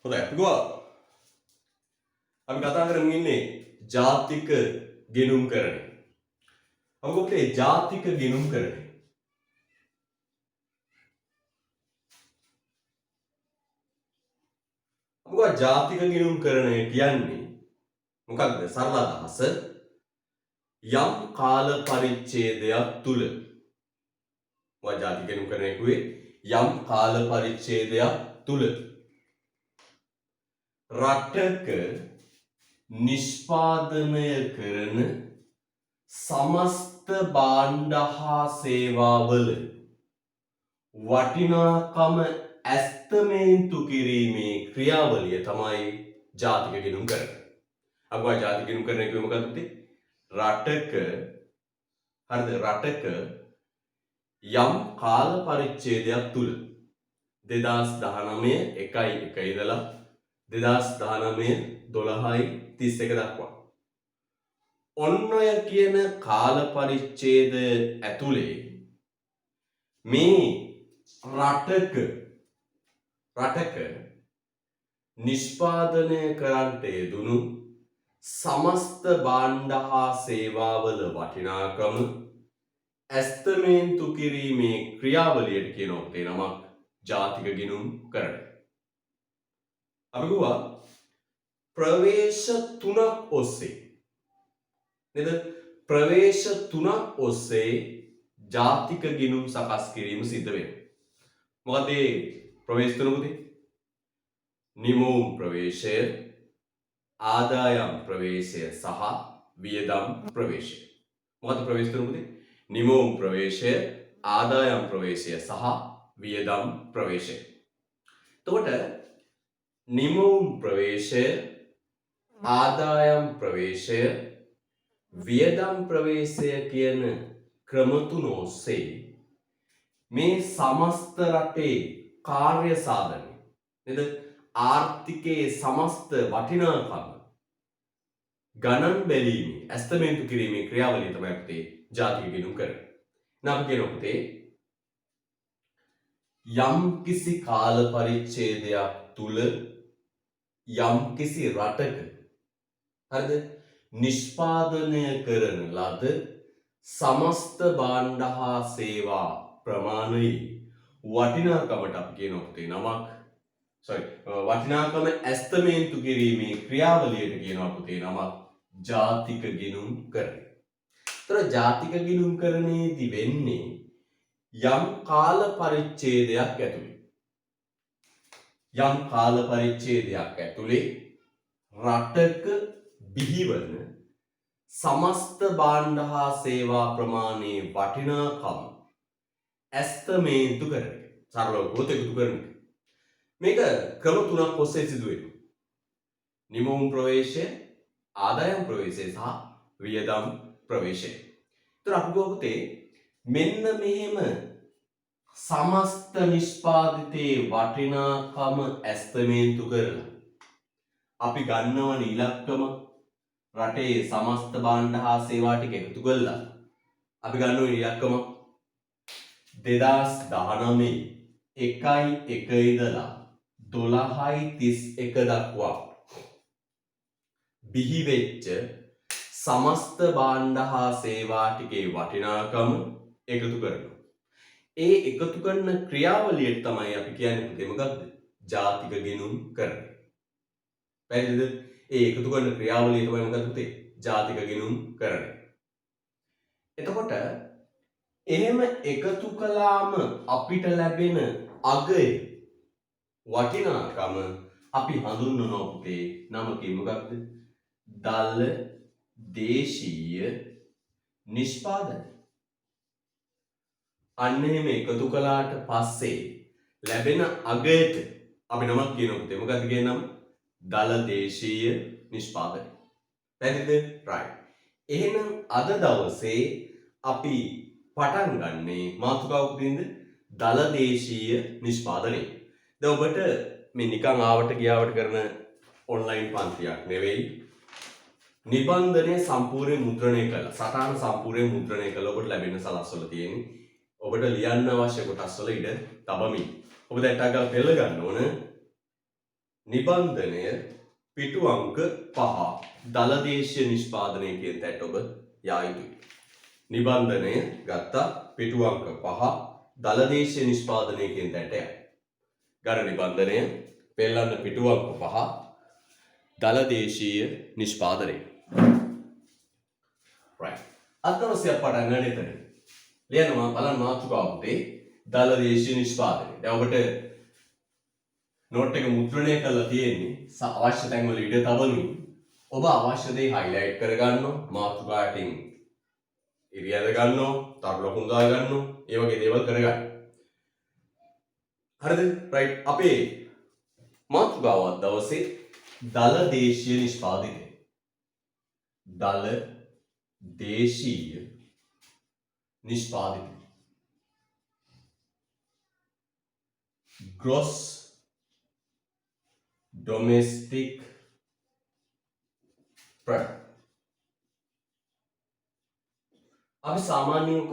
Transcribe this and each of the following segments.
හොඳයි අපි කතා කරමින් ඉන්නේ ජාතික ගෙනුම්කරණය. අපි කොහොමද ජාතික ගෙනුම්කරණය? අපි ජාතික ගෙනුම්කරණය කියන්නේ මොකක්ද? සරල අදහස යම් කාල පරිච්ඡේදයක් තුල ජාතික ගෙනුම්කරණය කිව්වේ යම් කාල පරිච්ඡේදයක් තුල රටක නිෂ්පාදනය කරන සමස්ත භාණ්ඩ හා සේවාවල වටිනාකම ඇස්තමේන්තු කිරීමේ ක්‍රියාවලිය තමයි ජාතික ගෙනුම්කරණය. අපි ජාතික ගෙනුම්කරණය කියුවේ මොකක්ද? රටක යම් කාල පරිච්ඡේදයක් තුල 2019 1 ඉඳලා 2019 12:31 දක්වා ඔන්න ඔය කියන කාල පරිච්ඡේද ඇතුලේ මේ රටක නිෂ්පාදනය කරන්නට යෙදුණු සමස්ත භාණ්ඩ හා සේවාවල වටිනාකම ඇස්තමේන්තු කිරීමේ ක්‍රියාවලියට කියනවා ඒ නමක් ජාතික ගෙනුම්කරණය. අපි ගුවා ප්‍රවේශ 3ක් ඔස්සේ නේද? ප්‍රවේශ 3ක් ඔස්සේ ජාතික ගෙනුම් සකස් කිරීම සිද්ධ වෙනවා. මොකද මේ ප්‍රවේශ තුනකුද? නිමවුම් ප්‍රවේශය, ආදායම් ප්‍රවේශය සහ වියදම් ප්‍රවේශය. මොකද ප්‍රවේශ තුනකුද? නිමවුම් ප්‍රවේශය, ආදායම් ප්‍රවේශය සහ වියදම් ප්‍රවේශය. එතකොට නිමවුම් ප්‍රවේශය, ආදායම් ප්‍රවේශය, වියදම් ප්‍රවේශය කියන ක්‍රම තුන ඔස්සේ මේ සමස්ත රටේ කාර්ය සාධනය නේද? ආර්ථිකයේ සමස්ත වටිනාකම ගණන් බැලීමේ ඇස්තමේන්තු කිරීමේ ක්‍රියාවලිය තමයි අපේ ජාතික ගෙනුම්කරණය. නම් කියනකොට යම් කිසි කාල පරිච්ඡේදයක් තුල යම් කිසි රටක හරිද නිෂ්පාදනය කරන ලද සමස්ත භාණ්ඩ හා සේවා ප්‍රමාණයේ වටිනාකමට අපි කියනකොට නමක් වටිනාකම ඇස්තමේන්තු කිරීමේ ක්‍රියාවලියට කියනවා පුතේ නමක් ජාතික ගෙනුම්කරණය. ඒතර ජාතික ගෙනුම්කරණයේදී වෙන්නේ යම් කාල පරිච්ඡේදයක් ඇතුලේ රටක බිහිවන සමස්ත භාණ්ඩ හා සේවා ප්‍රමාණයේ වටිනාකම ඇස්තමේන්තු කරන එක. සරලව ගොත එකතු කරන එක. මේක ක්‍රම තුනක් ඔස්සේ සිදු වෙනවා. නිමවුම් ප්‍රවේශය, ආදායම් ප්‍රවේශය සහ වියදම් ප්‍රවේශය. ඒතර අපි ගොතේ මෙන්න මෙහෙම සමස්ත නිෂ්පාදිතයේ වටිනාකම ඇස්තමේන්තු කරලා අපි ගන්නවන ඉලක්කම රටේ සමස්ත භාණ්ඩ හා සේවා ටික එකතු කරලා අපි ගන්නවන ඉලක්කම 2019 1 ඉඳලා 12:31 දක්වා බිහි වෙච්ච සමස්ත භාණ්ඩ හා සේවා ටිකේ වටිනාකම එකතු කරනවා. ඒ එකතු කරන ක්‍රියාවලියට තමයි අපි කියන්නේ මොකක්ද? ජාතික ගෙනුම්කරණය. පැහැදිලිද? ඒ එකතු කරන ක්‍රියාවලිය තමයි මොකක්ද? ජාතික ගෙනුම්කරණය. එතකොට එහෙම එකතු කළාම අපිට ලැබෙන අගය වටිනාකම අපි හඳුන්වනවා පුතේ නමකින් මොකක්ද? දල දේශීය නිෂ්පාදනය. අන්න එහෙම එකතු කළාට පස්සේ ලැබෙන අගයට අපි නමක් කියනවා පුතේ. මොකක්ද කියන නම? දල දේශීය නිෂ්පාදනය. පැහැදිලිද? right. එහෙනම් අද දවසේ අපි පටන් ගන්නේ මාතෘකාව පුතින්ද දල දේශීය නිෂ්පාදනය. දැන් ඔබට මේ නිකන් ආවට ගියාවට කරන ඔන්ලයින් පන්තියක් නෙවෙයි. නිබන්ධනය සම්පූර්ණ මුද්‍රණය කළා. සටහන සම්පූර්ණ මුද්‍රණය කළා ඔබට ලැබෙන සලස්වල තියෙන්නේ. ඔබට ලියන්න අවශ්‍ය කොටස් වල ඉඩ තබමින්. ඔබ දැන් ටග් ගාලා පෙළ ගන්න ඕන. නිබන්ධනය පිටු අංක 5 දලදේශීය නිෂ්පාදනය කියන තැනට ඔබ යා යුතුයි. නිබන්ධනය ගත්තා පිටු අංක 5 දලදේශීය නිෂ්පාදනය කියන තැනට යයි. ගර නිබන්ධනය පෙළන්න පිටු අංක 5 දලදේශීය නිෂ්පාදනය. right. අත්දවසයක් පටන් ගන්න එතන. ලියනවා බලන්න මාතෘකාව පුතේ දලදේශීය නිෂ්පාදනය. දැන් ඔබට නෝට් එක මුද්‍රණය කරලා තියෙන්නේ අවශ්‍ය තැන් වල ඉඩ තබමින් ඔබ අවශ්‍ය දේ highlight කරගන්නවා මාතෘකාවටින් ඉරියද ගන්නවා තරු ලකුණු දා ගන්නවා ඒ වගේ දේවල් කරගන්න. හරිද? right. අපේ මාතෘකාව දවසේ දල දේශීය නිෂ්පාදිතය. දල දේශීය නිෂ්පාදිතය. gross domestic product. අපි සාමාන්‍යයෙන්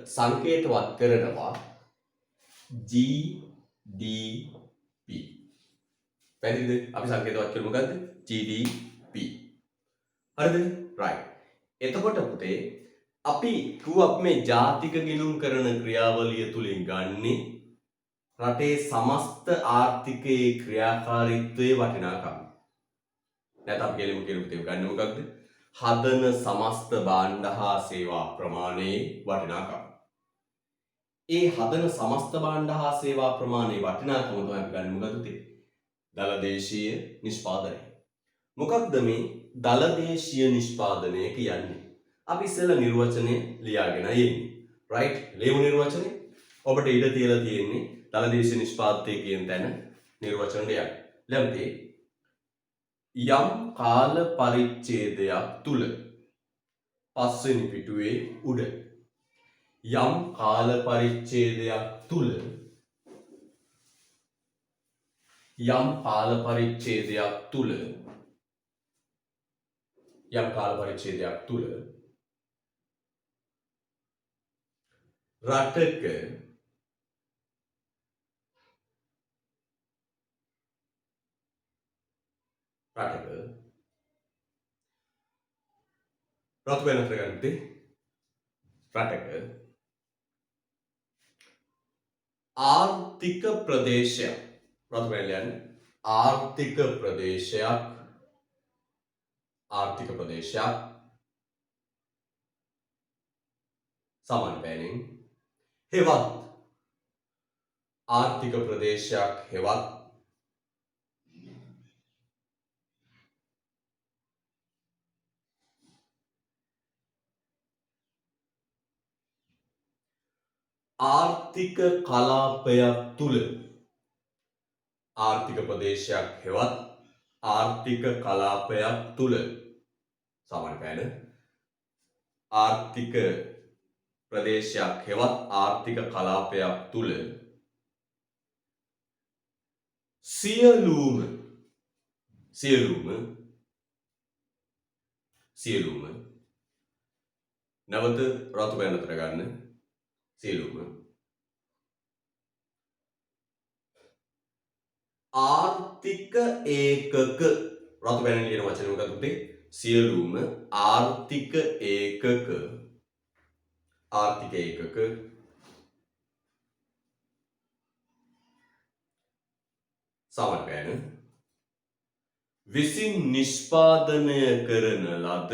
සංකේතවත් කරනවා GDP. පැහැදිලිද? අපි සංකේතවත් කරමු මොකද්ද? GDP. හරිද? right. එතකොට පුතේ අපි කිව්වා මේ ජාතික ගිණුම් කරන ක්‍රියාවලිය තුලින් ගන්නේ රටේ සමස්ත ආර්ථිකයේ ක්‍රියාකාරීත්වයේ වටිනාකම. නැත්නම් අපි කියමු පුතේ ගන්න මොකක්ද? හදන සමස්ත භාණ්ඩ හා සේවා ප්‍රමාණයේ වටිනාකම. ඒ හදන සමස්ත භාණ්ඩ හා සේවා ප්‍රමාණයේ වටිනාකම තමයි අපි ගන්න මොකද පුතේ? දලදේශීය නිෂ්පාදනය. මොකක්ද මේ දලදේශීය නිෂ්පාදනය කියන්නේ? අපි ඉස්සෙල්ලා නිර්වචනය ලියාගෙන යන්නේ. right. ලියමු නිර්වචනය. ඔබට ඉඩ තියලා තියෙන්නේ දලදේශීය නිෂ්පාදනය කියන තැන නිර්වචන ලියන්න. ළමතේ යම් කාල පරිච්ඡේදයක් තුල පස්වෙනි පිටුවේ උඩ යම් කාල පරිච්ඡේදයක් තුල යම් කාල පරිච්ඡේදයක් තුල රටක රට වෙන කරගත්තේ රටක ආර්ථික ප්‍රදේශයක් රට වෙන යන්නේ ආර්ථික ප්‍රදේශයක් සමාන පැනින් හෙවත් ආර්ථික ප්‍රදේශයක් හෙවත් ආර්ථික කලාපයක් තුල ආර්ථික ප්‍රදේශයක් හෙවත් ආර්ථික කලාපයක් තුල සමාන පැන ආර්ථික ප්‍රදේශයක් හෙවත් ආර්ථික කලාපයක් තුල සියලුම නැවත රතු පැන අතර ගන්න සියලුම ආර්ථික ඒකක රතු පැන ලියන වචනේ මොකක්ද පුතේ? සියලුම ආර්ථික ඒකක සමාන පැන විසින් නිෂ්පාදනය කරන ලද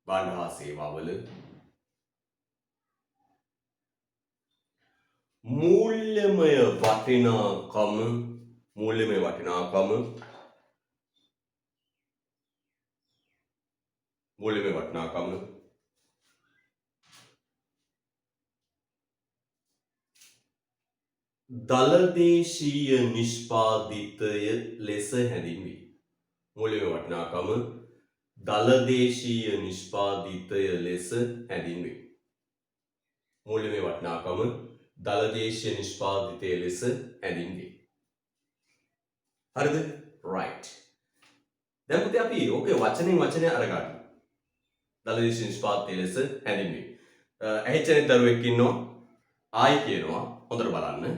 භාණ්ඩ හා සේවාවල මූල්‍යමය වටිනාකම මූල්‍යමය වටිනාකම දලදේශීය නිෂ්පාදිතය ලෙස හැඳින්වේ. මූල්‍යමය වටිනාකම දලදේශීය නිෂ්පාදිතය ලෙස හැඳින්වේ. මූල්‍යමය වටිනාකම දලදේශීය නිෂ්පාදිතය ලෙස හැඳින්වේ. හරිද? right. දැන් පුතේ අපි ඕකේ වචනෙන් වචනේ අරගන්න. දලදේශීය නිෂ්පාදිතය ලෙස හැඳින්වේ. ඇහිච්චෙන දරුවෙක් ඉන්නවා. ආයි කියනවා. හොඳට බලන්න.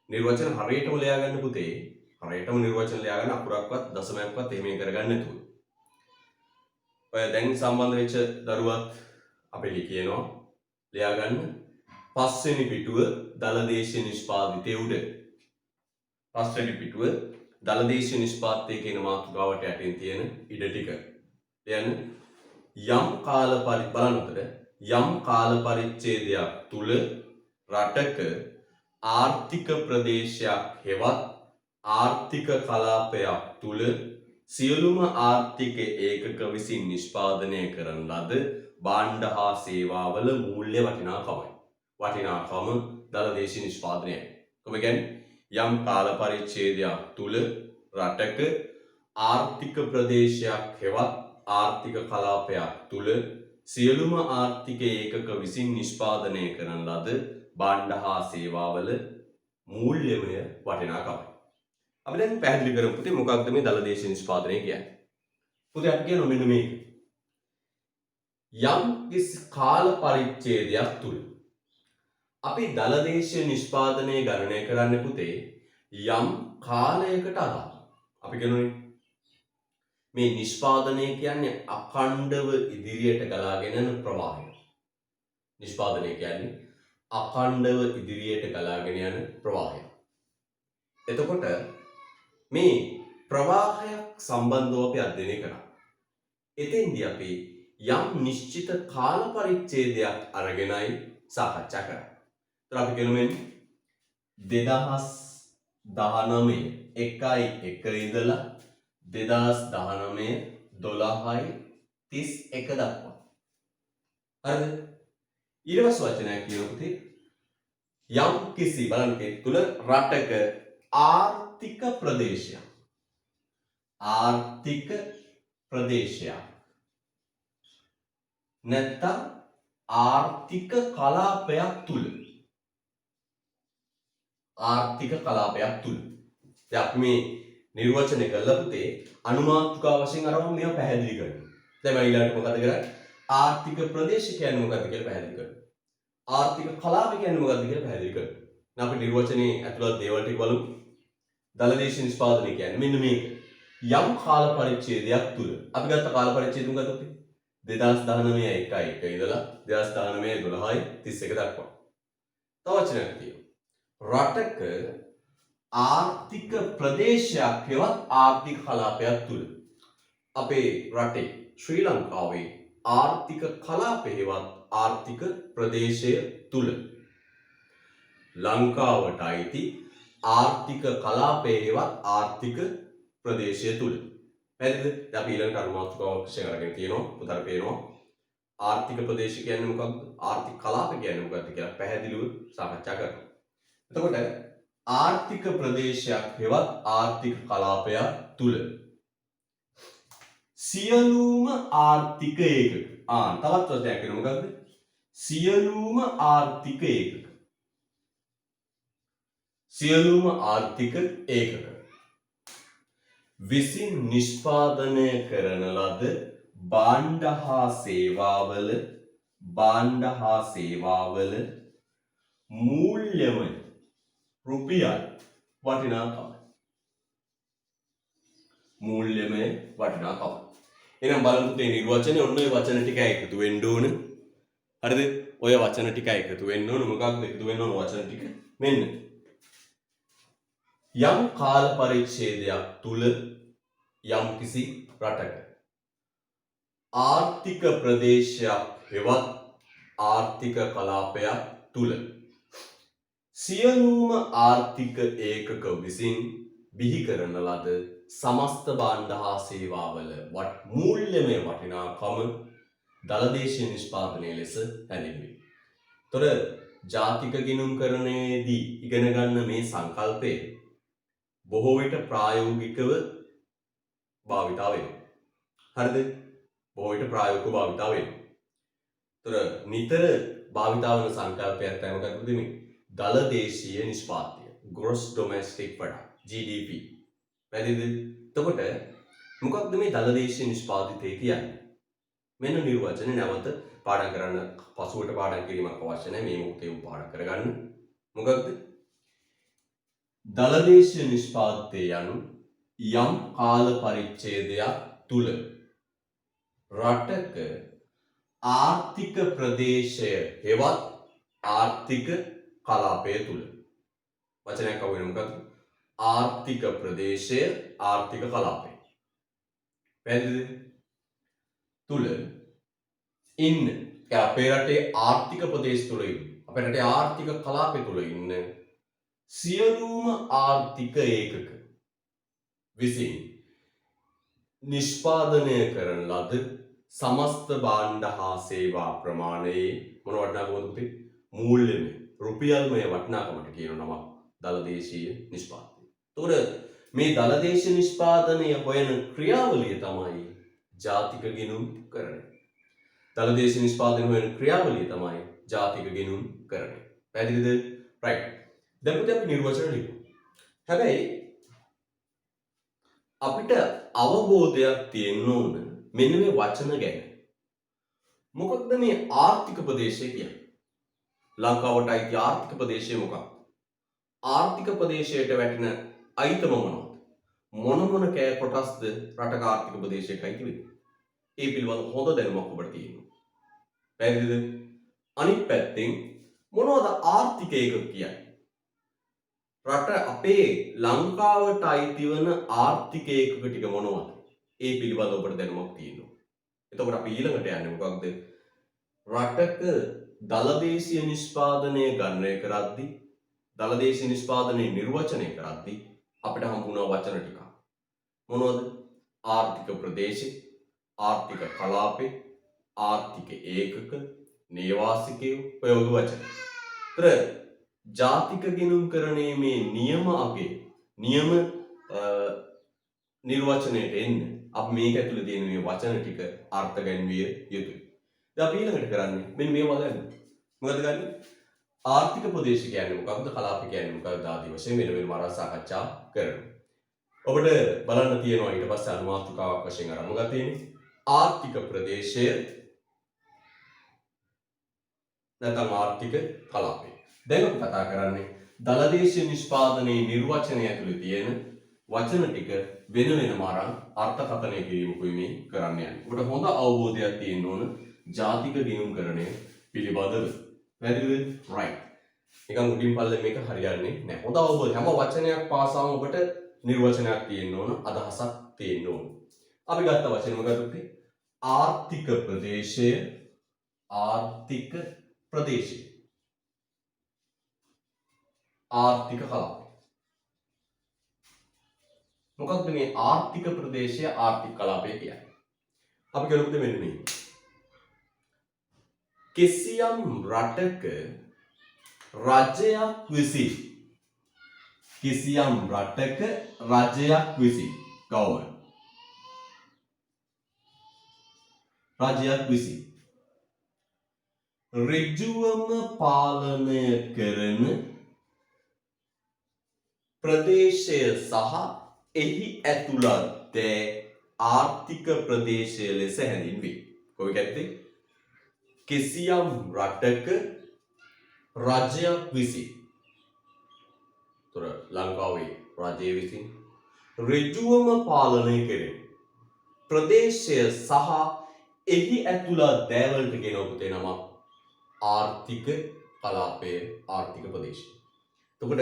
නිර්වචන හරියටම ලියා ගන්න පුතේ. හරියටම නිර්වචන ලියා ගන්න අකුරක්වත් දශමයක්වත් එහෙම කරගන්න නැතුව. ඔය දැන් සම්බන්ධ වෙච්ච දරුවත් අපි කියනවා ලියා ගන්න පස්වෙනි පිටුව දලදේශීය නිෂ්පාදිතය උඩ. පස්වෙනි පිටුව දලදේශීය නිෂ්පාදිතය කියන මාතෘකාවට යටින් තියෙන ඉඩ ටික. ලියන්න යම් කාල පරිච්ඡේදයක් තුල රටක ආර්ථික ප්‍රදේශයක් හෙවත් ආර්ථික කලාපයක් තුල සියලුම ආර්ථික ඒකක විසින් නිෂ්පාදනය කරන ලද භාණ්ඩ හා සේවාවල මූල්‍ය වටිනාකමයි. වටිනාකම දලදේශීය නිෂ්පාදනයයි. කොහොම කියන්නේ යම් කාල පරිච්ඡේදයක් තුල රටක ආර්ථික ප්‍රදේශයක් හෙවත් ආර්ථික කලාපයක් තුල සියලුම ආර්ථික ඒකක විසින් නිෂ්පාදනය කරන ලද භාණ්ඩ හා සේවාවල මූල්‍යමය වටිනාකමයි. අපි දැන් පැහැදිලි කරමු පුතේ මොකක්ද මේ දලදේශීය නිෂ්පාදනය කියන්නේ. පුතේ අපි කියනවා මෙන්න මේක. යම් කිසි කාල පරිච්ඡේදයක් තුල අපි දලදේශීය නිෂ්පාදනය ගණනය කරන්නේ පුතේ යම් කාලයකට අදාළ. අපි කියනෝනේ මේ නිෂ්පාදනය කියන්නේ අඛණ්ඩව ඉදිරියට ගලාගෙන යන ප්‍රවාහය. නිෂ්පාදනය කියන්නේ අඛණ්ඩව ඉදිරියට ගලාගෙන යන ප්‍රවාහය. එතකොට මේ ප්‍රවාහයක් සම්බන්ධව අපි අධ්‍යයනය කරා. එතෙන්දී අපි යම් නිශ්චිත කාල පරිච්ඡේදයක් අරගෙනයි සාකච්ඡා කරන්නේ. ඒතර අපි කියනවා 2019 1 ඉඳලා 2019 12:31 දක්වා. හරිද? ඊට පස්සේ වචනයක් කියනකොට යම් කිසි බලන්නේ තුල රටක ආර්ථික ප්‍රදේශයක් නැත්නම් ආර්ථික කලාපයක් තුල දැන් අපි මේ නිර්වචනය කළා පුතේ අනුමාත්‍රිකා වශයෙන් අරම මේවා පැහැදිලි කරනවා. දැන් මම ඊළඟට මොකද කරන්නේ? ආර්ථික ප්‍රදේශ කියන්නේ මොකක්ද කියලා පැහැදිලි කරනවා. ආර්ථික කලාප කියන්නේ මොකක්ද කියලා පැහැදිලි කරනවා. දැන් අපි නිර්වචනයේ ඇතුළත් දේවල් ටික බලමු. දලදේශීය නිෂ්පාදනය කියන්නේ මෙන්න මේක. යම් කාල පරිච්ඡේදයක් තුල අපි ගත්ත කාල පරිච්ඡේදය මොකක්ද පුතේ? 2019 1 ඉඳලා 2019 12:31 දක්වා. තව වචනයක් තියෙනවා. රටක ආර්ථික ප්‍රදේශයක් හෙවත් ආර්ථික කලාපයක් තුල අපේ රටේ ශ්‍රී ලංකාවේ ආර්ථික කලාපය හෙවත් ආර්ථික ප්‍රදේශය තුල ලංකාවට අයිති ආර්ථික කලාපය හෙවත් ආර්ථික ප්‍රදේශය තුල පැහැදිලිද? දැන් අපි ඊළඟට අනුමාත්‍රිකාවක් වශයෙන් අරගෙන තියෙනවා. පුතට පේනවා ආර්ථික ප්‍රදේශ කියන්නේ මොකක්ද? ආර්ථික කලාප කියන්නේ මොකක්ද කියලා පැහැදිලිව සාකච්ඡා කරනවා. එතකොට ආර්ථික ප්‍රදේශයක් හෙවත් ආර්ථික කලාපයක් තුල සියලුම ආර්ථික ඒකක තවත් වචනයක් කියනවා මොකක්ද? සියලුම ආර්ථික ඒකක විසින් නිෂ්පාදනය කරන ලද භාණ්ඩ හා සේවාවල මූල්‍යමය රුපියල් වටිනාකම. එහෙනම් බලමු මේ නිර්වචනේ ඔන්න ඔය වචන ටික එකතු වෙන්න ඕන. හරිද? ඔය වචන ටික එකතු වෙන්න ඕන. මොකක්ද එකතු වෙන්න ඕන වචන ටික? මෙන්න. යම් කාල පරිච්ඡේදයක් තුල යම් කිසි රටක ආර්ථික ප්‍රදේශයක් හෙවත් ආර්ථික කලාපයක් තුල සියලුම ආර්ථික ඒකක විසින් බිහි කරන ලද සමස්ත භාණ්ඩ හා සේවාවල මූල්‍යමය වටිනාකම දළදේශීය නිෂ්පාදනය ලෙස හැඳින්වේ. තොර ජාතික ගිණුම්කරණයේදී ඉගෙන ගන්න මේ සංකල්පය බොහෝ විට ප්‍රායෝගිකව භාවිතා වෙනවා. හරිද? බොහෝ විට ප්‍රායෝගිකව භාවිතා වෙනවා. තොර නිතර භාවිතා වන සංකල්පයක් තමයි මොකක්ද මේ? දළදේශීය නිෂ්පාදනය. gross domestic product GDP. පැහැදිලිද? එතකොට මොකක්ද මේ දළදේශීය නිෂ්පාදිතය කියන්නේ? මෙන්න නිර්වචනය නැවත පාඩම් කරන්න පසුවට පාඩම් කිරීමක් අවශ්‍ය නැහැ. මේ මොහොතේ පාඩම් කරගන්න. මොකක්ද? දළදේශීය නිෂ්පාදිතය යනු යම් කාල පරිච්ඡේදයක් තුල රටක ආර්ථික ප්‍රදේශය හෙවත් ආර්ථික කලාපය තුල වචනයක් අහුවෙන මොකක්ද? ආර්ථික ප්‍රදේශය ආර්ථික කලාපය. පැහැදිලිද? තුල ඉන්න අපේ රටේ ආර්ථික ප්‍රදේශ තුල ඉන්න අපේ රටේ ආර්ථික කලාපය තුල ඉන්න සියලුම ආර්ථික ඒකක විසින් නිෂ්පාදනය කරන ලද සමස්ත භාණ්ඩ හා සේවා ප්‍රමාණයේ මොන වටිනාකමද පුතේ? මූල්‍යමය රුපියල්මය වටිනාකමට කියන නම දළදේශීය නිෂ්පාදනය. එතකොට මේ දළදේශීය නිෂ්පාදනය හොයන ක්‍රියාවලිය තමයි ජාතික ගිණුම්කරණය. දළදේශීය නිෂ්පාදනය හොයන ක්‍රියාවලිය තමයි ජාතික ගිණුම්කරණය. පැහැදිලිද? රයිට්. දැන් පුතේ අපි නිර්වචන ලියමු. හැබැයි අපිට අවබෝධයක් තියෙන්න ඕන මෙන්න මේ වචන ගැන. මොකක්ද මේ ආර්ථික ප්‍රදේශය කියන්නේ? ලංකාවට අයිති ආර්ථික ප්‍රදේශය මොකක්ද? ආර්ථික ප්‍රදේශයට වැටෙන අයිතම මොනවද? මොන කෑ කොටස්ද රටක ආර්ථික ප්‍රදේශයක අයිති වෙන්නේ? ඒ පිළිබඳ හොඳ දැනුමක් ඔබට තියෙනවා. පැහැදිලිද? අනිත් පැත්තෙන් මොනවද ආර්ථික ඒකක කියන්නේ? රට අපේ ලංකාවට අයිති වන ආර්ථික ඒකක ටික මොනවද? ඒ පිළිබඳව ඔබට දැනුමක් තියෙනවා. එතකොට අපි ඊළඟට යන්නේ මොකක්ද? රටක දළදේශීය නිෂ්පාදනය ගණනය කරද්දී දළදේශීය නිෂ්පාදනය නිර්වචනය කරද්දී අපිට හම්බුණා වචන ටික. මොනවද? ආර්ථික ප්‍රදේශය, ආර්ථික කලාපය, ආර්ථික ඒකක, නේවාසිකයෝ ඔය වගේ වචන. ජාතික ගිණුම්කරණයේ මේ නියම නිර්වචනයට එන්න අපි මේක ඇතුළේ තියෙන මේ වචන ටික අර්ථ ගැන්විය යුතුයි. දැන් අපි ඊළඟට කරන්නේ මෙන්න මේවා ගන්න. මොකද ගන්න? ආර්ථික ප්‍රදේශ කියන්නේ මොකක්ද? කලාප කියන්නේ මොකක්ද? ආදී වශයෙන් වෙන වෙනම අරන් සාකච්ඡා කරනවා. ඔබට බලන්න තියෙනවා ඊට පස්සේ අනුමාත්‍රිකාවක් වශයෙන් අරන් මොකක්ද තියෙන්නේ? ආර්ථික ප්‍රදේශය නැත්නම් ආර්ථික කලාපය. දැන් අපි කතා කරන්නේ දළදේශීය නිෂ්පාදනයේ නිර්වචනය ඇතුළේ තියෙන වචන ටික වෙන වෙනම අරන් අර්ථකථනය කිරීමකුයි මේ කරන්න යන්නේ. ඔබට හොඳ අවබෝධයක් තියෙන්න ඕන ජාතික ගිණුම්කරණය පිළිබඳව. පැහැදිලිද? right. නිකන් උඩින් පල්ලෙන් මේක හරියන්නේ නැහැ. හොඳ අවබෝධය හැම වචනයක් පාසාම ඔබට නිර්වචනයක් තියෙන්න ඕන, අදහසක් තියෙන්න ඕන. අපි ගත්ත වචනේ මොකක්ද? ආර්ථික ප්‍රදේශය, ආර්ථික ප්‍රදේශය, ආර්ථික කලාපය. මොකක්ද මේ ආර්ථික ප්‍රදේශය ආර්ථික කලාපය කියන්නේ? අපි කියනකොට මෙන්න මේ කිසියම් රටක රජයක් විසින් government රජයක් විසින් ඍජුවම පාලනය කරන ප්‍රදේශය සහ එහි ඇතුළත් ආර්ථික ප්‍රදේශය ලෙස හැඳින්වේ. කොහොමද කියන්නේ? කිසියම් රටක රජයක් විසින් තොර ලංකාවේ රජය විසින් ඍජුවම පාලනය කෙරෙන ප්‍රදේශය සහ එහි ඇතුළත් දෑවලට කියන ඔබේ නම ආර්ථික කලාපය, ආර්ථික ප්‍රදේශය. එතකොට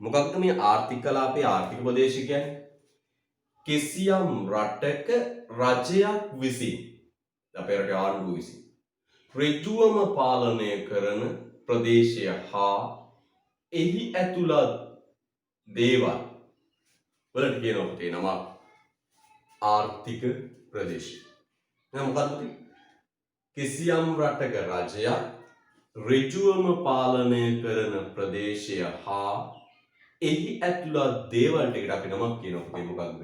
මොකක්ද මේ ආර්ථික කලාපය, ආර්ථික ප්‍රදේශය කියන්නේ? කිසියම් රටක රජයක් විසින් අපේ රටේ ආණ්ඩුව විසින් ඍජුවම පාලනය කරන ප්‍රදේශය හා එහි ඇතුළත් දේවල් වලට කියනවා පුතේ නම ආර්ථික ප්‍රදේශය. එහෙනම් මොකක්ද පුතේ? කිසියම් රටක රජයක් ඍජුවම පාලනය කරන ප්‍රදේශය හා එහි ඇතුළත් දේවල් ටිකට අපි නමක් කියනවා පුතේ මොකක්ද?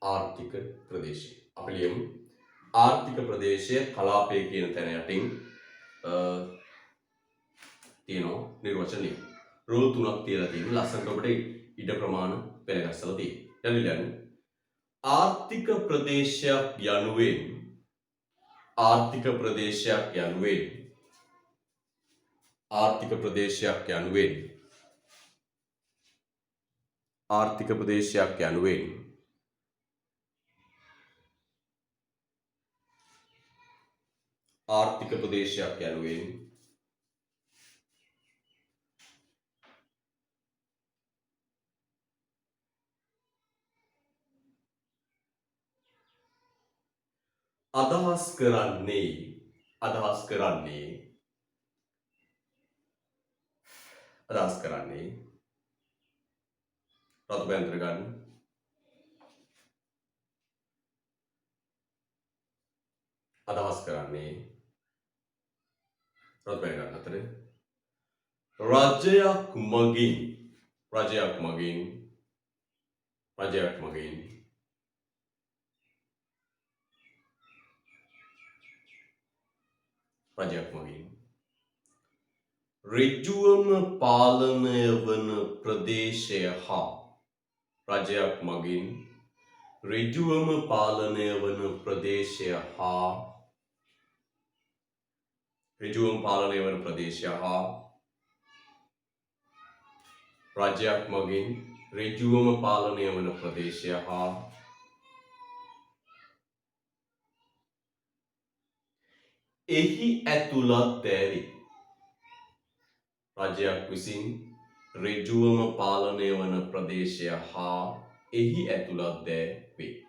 ආර්ථික ප්‍රදේශය. අපි ලියමු ආර්ථික ප්‍රදේශය කලාපය කියන තැන යටින් තියෙනවා නිර්වචන ලියමු. රූල් 3ක් තියලා තියෙනවා. ලස්සනට ඔබට ඉඩ ප්‍රමාණ පෙළගස්සලා තියෙනවා. යන්නේ ආර්ථික ප්‍රදේශයක් යනුවෙන් ආර්ථික ප්‍රදේශයක් යනුවෙන් ආර්ථික ප්‍රදේශයක් යනුවෙන් ආර්ථික ප්‍රදේශයක් යනුවෙන් ආර්ථික ප්‍රදේශයක් යනුවෙන් අදහස් කරන්නේ රතු බැන්තර ගන්න අදහස් කරන්නේ රතු බැන්තර ගන්න අතර රජයක් මගින් ඍජුවම පාලනය වන ප්‍රදේශය හා ඍජුවම පාලනය වන ප්‍රදේශය හා රජයක් මගින් ඍජුවම පාලනය වන ප්‍රදේශය හා එහි ඇතුළත් දෑවේ රජයක් විසින් ඍජුවම පාලනය වන ප්‍රදේශය හා එහි ඇතුළත් දෑ වේ.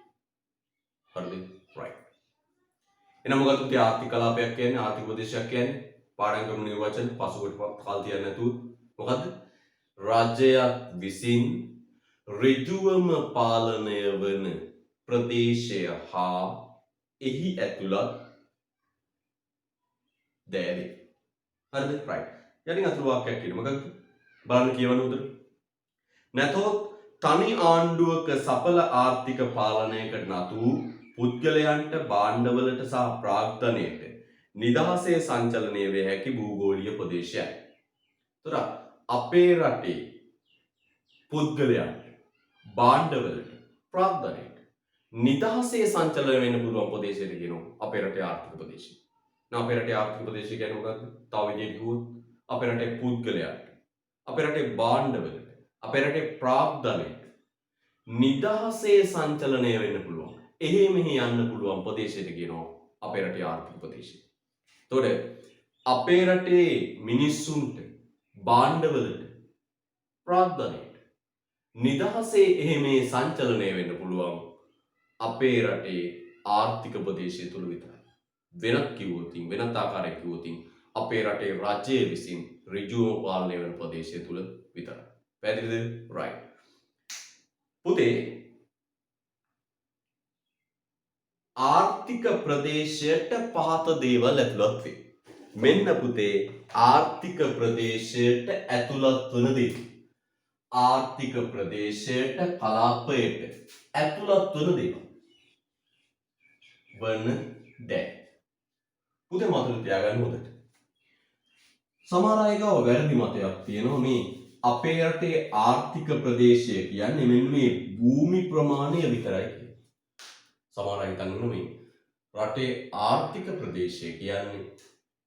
හරිද? right. එහෙනම් මොකක්ද පුතේ ආර්ථික කලාපයක් කියන්නේ? ආර්ථික ප්‍රදේශයක් කියන්නේ? පාඩම් කරන නිර්වචන පසුකට කල් තියන්නේ නැතුව මොකද්ද? රජයක් විසින් ඍජුවම පාලනය වන ප්‍රදේශය හා එහි ඇතුළත් දෑ වේ. හරිද? right. යටින් අතුරු වාක්‍යයක් කියන මොකක්ද? බලන්න කියවන උතර. නැතොත් තනි ආණ්ඩුවක සඵල ආර්ථික පාලනයකට නතු පුද්ගලයන්ට භාණ්ඩවලට සහ ප්‍රාග්ධනයට නිදහසේ සංචලනය වේ හැකි භූගෝලීය ප්‍රදේශයයි. තොර අපේ රටේ පුද්ගලයන්ට භාණ්ඩවලට ප්‍රාග්ධනයට නිදහසේ සංචලනය වෙන්න පුළුවන් ප්‍රදේශයට කියනවා අපේ රටේ ආර්ථික ප්‍රදේශය. now අපේ රටේ ආර්ථික ප්‍රදේශය කියන්නේ මොකක්ද? තව විදිහකට කිව්වොත් අපේ රටේ පුද්ගලයන්ට අපේ රටේ භාණ්ඩවලට අපේ රටේ ප්‍රාග්ධනයට නිදහසේ සංචලනය වෙන්න පුළුවන්. එහෙ මෙහෙ යන්න පුළුවන් ප්‍රදේශයට කියනවා අපේ රටේ ආර්ථික ප්‍රදේශය. එතකොට අපේ රටේ මිනිස්සුන්ට භාණ්ඩවලට ප්‍රාග්ධනයට නිදහසේ එහෙ මේ සංචලනය වෙන්න පුළුවන් අපේ රටේ ආර්ථික ප්‍රදේශය තුල විතරයි. වෙනත් කිව්වොත් වෙනත් ආකාරයක කිව්වොත් අපේ රටේ රජය විසින් ඍජුවම පාලනය වෙන ප්‍රදේශය තුල විතරයි. පැහැදිලිද? right. පුතේ ආර්ථික ප්‍රදේශයට පහත දේවල් ඇතුළත් වේ. මෙන්න පුතේ ආර්ථික ප්‍රදේශයට ඇතුළත් වන දේ. ආර්ථික ප්‍රදේශයට කලාපයට ඇතුළත් වන දේ. වන දේ. පුතේ මතක තියාගන්න හොඳට. සමහර අය ගාව වැරදි මතයක් තියෙනවා මේ අපේ රටේ ආර්ථික ප්‍රදේශය කියන්නේ මෙන්න මේ භූමි ප්‍රමාණය විතරයි කියලා. සමහර අය හිතන්නේ මේ රටේ ආර්ථික ප්‍රදේශය කියන්නේ